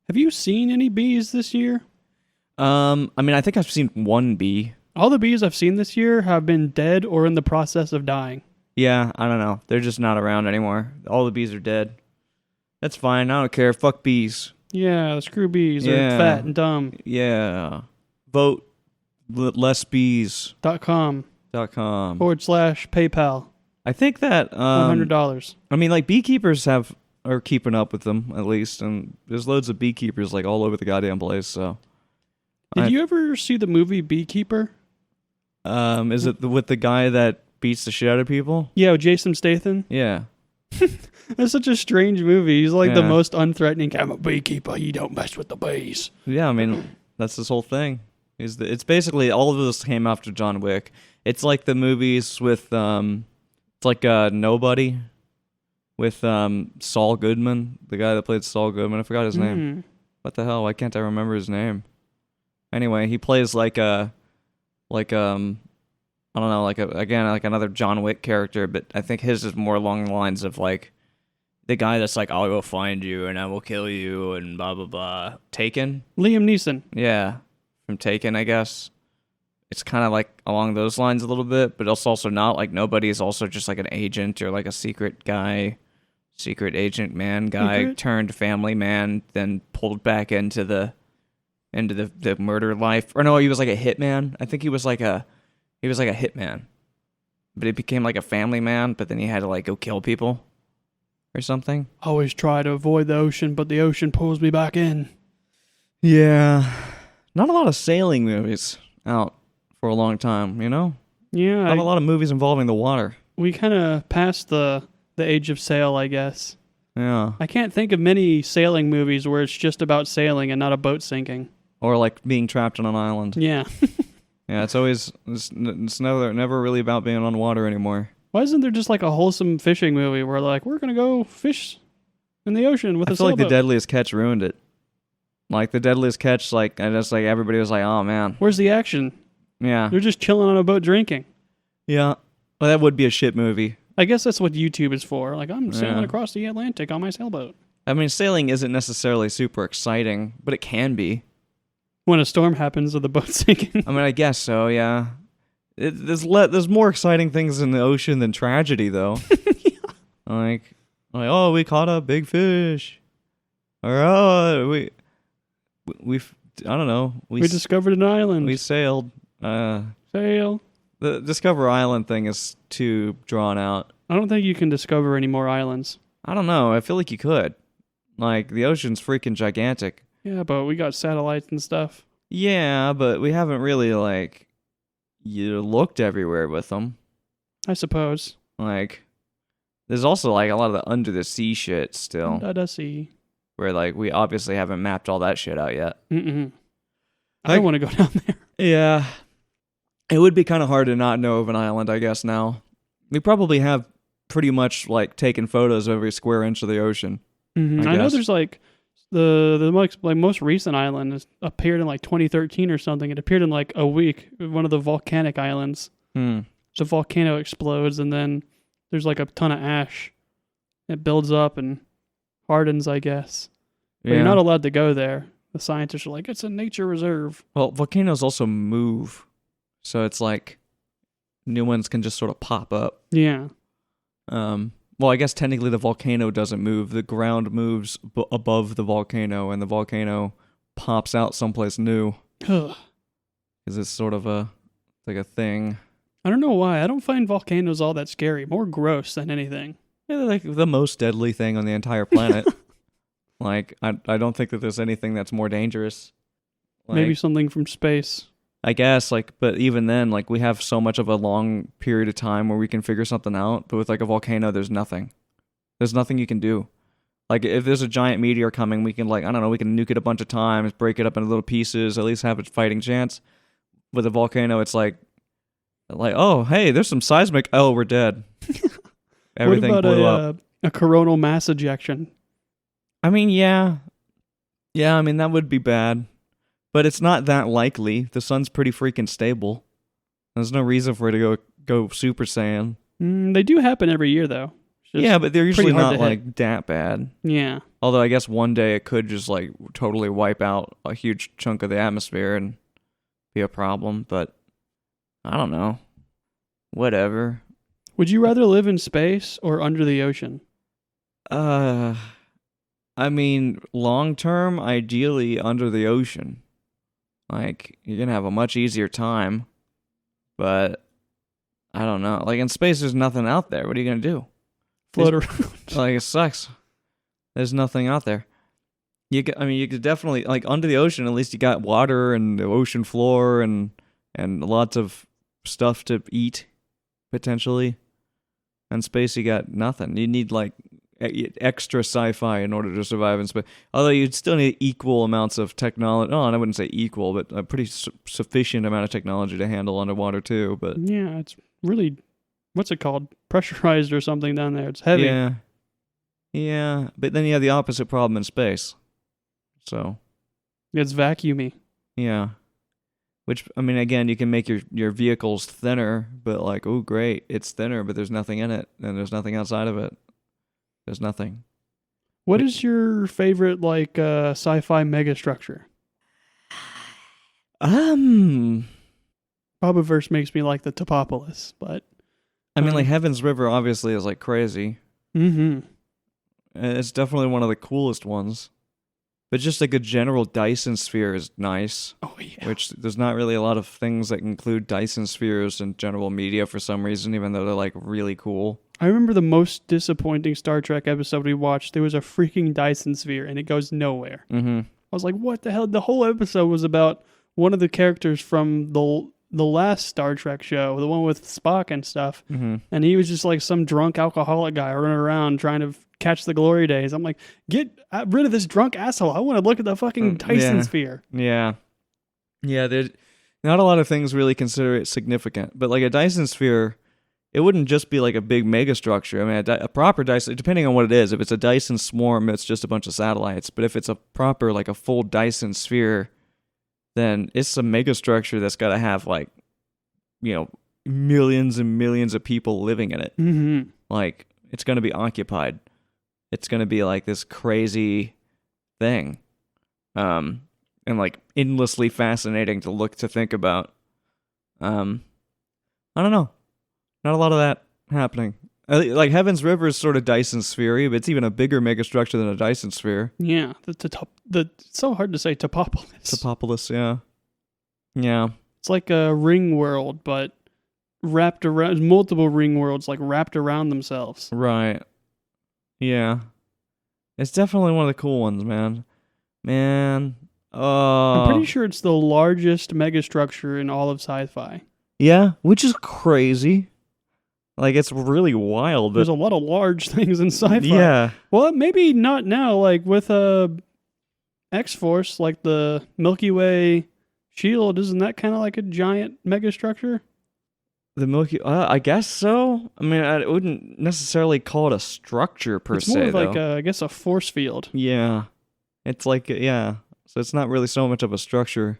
Have you seen any bees this year? I mean, I think I've seen one bee. All the bees I've seen this year have been dead or in the process of dying. Yeah, I don't know. They're just not around anymore. All the bees are dead. That's fine. I don't care. Fuck bees. Yeah, screw bees. They're fat and dumb. Yeah. Vote lessbees. .com. /PayPal. I think that $100. I mean, like beekeepers are keeping up with them at least, and there's loads of beekeepers like all over the goddamn place. So, did you ever see the movie Beekeeper? Is it with the guy that beats the shit out of people? Yeah, with Jason Statham. Yeah. That's such a strange movie. He's like the most unthreatening. I'm a beekeeper. You don't mess with the bees. Yeah, I mean that's this whole thing. It's basically all of this came after John Wick. It's like the movies with it's like Nobody with Saul Goodman, the guy that played Saul Goodman. I forgot his name. What the hell? Why can't I remember his name? Anyway, he plays I don't know, like another John Wick character, but I think his is more along the lines of like the guy that's like, I'll go find you and I will kill you and blah blah blah. Taken? Liam Neeson. Yeah, from Taken, I guess. It's kind of like along those lines a little bit, but it's also not. Like Nobody is also just like an agent or like a secret guy. secret agent man guy Secret? turned family man, then pulled back into the murder life. Or no, he was like a hitman. I think he was like a hitman. But he became like a family man, but then he had to like go kill people or something. Always try to avoid the ocean, but the ocean pulls me back in. Yeah. Not a lot of sailing movies out for a long time, you know? Yeah, Not a lot of movies involving the water. we kind of passed the age of sail, I guess. Yeah. I can't think of many sailing movies where it's just about sailing and not a boat sinking. Or like being trapped on an island. Yeah. Yeah, it's never really about being on water anymore. Why isn't there just like a wholesome fishing movie where like we're gonna go fish in the ocean with I a feel like The sailboat? Deadliest Catch ruined it. Like The Deadliest Catch, like I just like everybody was like, oh man. Where's the action? Yeah. They're just chilling on a boat drinking. Yeah. Well, that would be a shit movie. I guess that's what YouTube is for. Like I'm sailing Yeah. across the Atlantic on my sailboat. I mean, sailing isn't necessarily super exciting, but it can be. When a storm happens or the boat's sinking. I mean, I guess so, yeah. There's more exciting things in the ocean than tragedy, though. like, oh, we caught a big fish. Or, oh, we I don't know. We discovered an island. We sailed. Sail. The Discover Island thing is too drawn out. I don't think you can discover any more islands. I don't know. I feel like you could. Like, the ocean's freaking gigantic. Yeah, but we got satellites and stuff. Yeah, but we haven't really, like, looked everywhere with them. I suppose. Like, there's also, like, a lot of the under-the-sea shit still. Under sea. Where, like, we obviously haven't mapped all that shit out yet. I don't want to go down there. Yeah. It would be kind of hard to not know of an island, I guess, now. We probably have pretty much, like, taken photos of every square inch of the ocean. I know there's, like, the most recent island has appeared in, like, 2013 or something. It appeared in, like, a week. One of the volcanic islands. So a volcano explodes, and then there's, like, a ton of ash. It builds up and hardens, I guess. But you're not allowed to go there. The scientists are like, it's a nature reserve. Well, volcanoes also move. So it's like new ones can just sort of pop up. Yeah. Well, I guess technically the volcano doesn't move. The ground moves above the volcano, and the volcano pops out someplace new. Ugh. Because it's sort of a thing. I don't know why. I don't find volcanoes all that scary. More gross than anything. Yeah, they're like the most deadly thing on the entire planet. Like, I don't think that there's anything that's more dangerous. Like, Maybe something from space. I guess, like, but even then, like, we have so much of a long period of time where we can figure something out. But with, like, a volcano, there's nothing. There's nothing you can do. Like, if there's a giant meteor coming, we can, like, I don't know, we can nuke it a bunch of times, break it up into little pieces, at least have a fighting chance. With a volcano, it's like, oh, hey, there's some seismic. Oh, we're dead. Everything what about blew up. a coronal mass ejection? I mean, yeah. Yeah, I mean, that would be bad. But it's not that likely. The sun's pretty freaking stable. There's no reason for it to go Super Saiyan. They do happen every year, though. Yeah, but they're usually hard not, to hit. like, that bad. Yeah. Although I guess one day it could just, like, totally wipe out a huge chunk of the atmosphere and be a problem. But I don't know. Whatever. Would you rather live in space or under the ocean? I mean, long term, ideally under the ocean. Like, you're gonna have a much easier time. But I don't know. Like, in space, there's nothing out there. What are you gonna do? Float around. Like, it sucks. There's nothing out there. You could definitely, like, under the ocean, at least you got water and the ocean floor and lots of stuff to eat, potentially. In space, you got nothing. You need, like, extra sci-fi in order to survive in space. Although you'd still need equal amounts of technology. Oh, and I wouldn't say equal, but a pretty sufficient amount of technology to handle underwater, too. But Yeah, it's really, what's it called? Pressurized or something down there. It's heavy. Yeah. Yeah. But then you have the opposite problem in space. So, It's vacuumy. yeah. Which, I mean, again, you can make your vehicles thinner, but like, oh, great, it's thinner, but there's nothing in it, and there's nothing outside of it. There's nothing. What is your favorite, like, sci-fi megastructure? Bobaverse makes me like the Topopolis, but... I mean, like, Heaven's River obviously is, like, crazy. Mm-hmm. And it's definitely one of the coolest ones. But just like a general Dyson sphere is nice. Oh yeah. Which there's not really a lot of things that include Dyson spheres in general media for some reason, even though they're like really cool. I remember the most disappointing Star Trek episode we watched. There was a freaking Dyson sphere, and it goes nowhere. Mm-hmm. I was like, what the hell? The whole episode was about one of the characters from the last Star Trek show, the one with Spock and stuff. Mm-hmm. And he was just like some drunk alcoholic guy running around trying to catch the glory days. I'm like, get rid of this drunk asshole. I want to look at the fucking Dyson sphere. Yeah. Yeah, there's not a lot of things really consider it significant. But like a Dyson sphere, it wouldn't just be like a big megastructure. I mean, a proper Dyson, depending on what it is, if it's a Dyson swarm, it's just a bunch of satellites. But if it's a proper, like a full Dyson sphere, then it's a megastructure that's got to have like, you know, millions and millions of people living in it. Mm-hmm. Like, it's going to be occupied. It's going to be like this crazy thing. And like endlessly fascinating to think about. I don't know. Not a lot of that happening. Like Heaven's River is sort of Dyson sphere, but it's even a bigger megastructure than a Dyson sphere. Yeah, it's so hard to say Topopolis. Topopolis, yeah. Yeah. It's like a ring world, but wrapped around multiple ring worlds, like wrapped around themselves. Right. Yeah. It's definitely one of the cool ones, man. I'm pretty sure it's the largest megastructure in all of sci-fi. Yeah, which is crazy. Like, it's really wild. There's a lot of large things in sci-fi. Yeah. Well, maybe not now. Like with X-Force, like the Milky Way shield, isn't that kind of like a giant megastructure? The Milky, I guess so. I mean, I wouldn't necessarily call it a structure per It's se, more of though. like I guess a force field. Yeah, it's like yeah. So it's not really so much of a structure,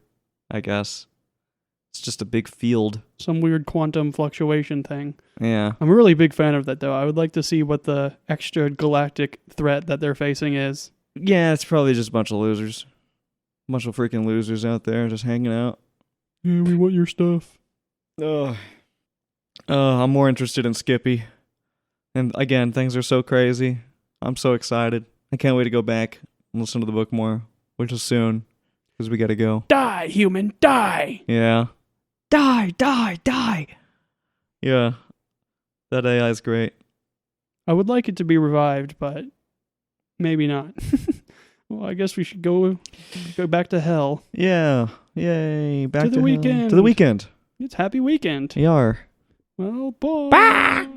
I guess. It's just a big field. Some weird quantum fluctuation thing. Yeah. I'm a really big fan of that, though. I would like to see what the extra galactic threat that they're facing is. Yeah, it's probably just a bunch of losers. A bunch of freaking losers out there just hanging out. Yeah, we want your stuff. Ugh. I'm more interested in Skippy. And again, things are so crazy. I'm so excited. I can't wait to go back and listen to the book more, which is soon, because we gotta go. Die, human, die! Yeah. Die! Yeah. That AI is great. I would like it to be revived, but maybe not. Well, I guess we should go back to hell. Yeah. Yay. Back To the hell. weekend. To the weekend. It's happy weekend. We are. Well, bye.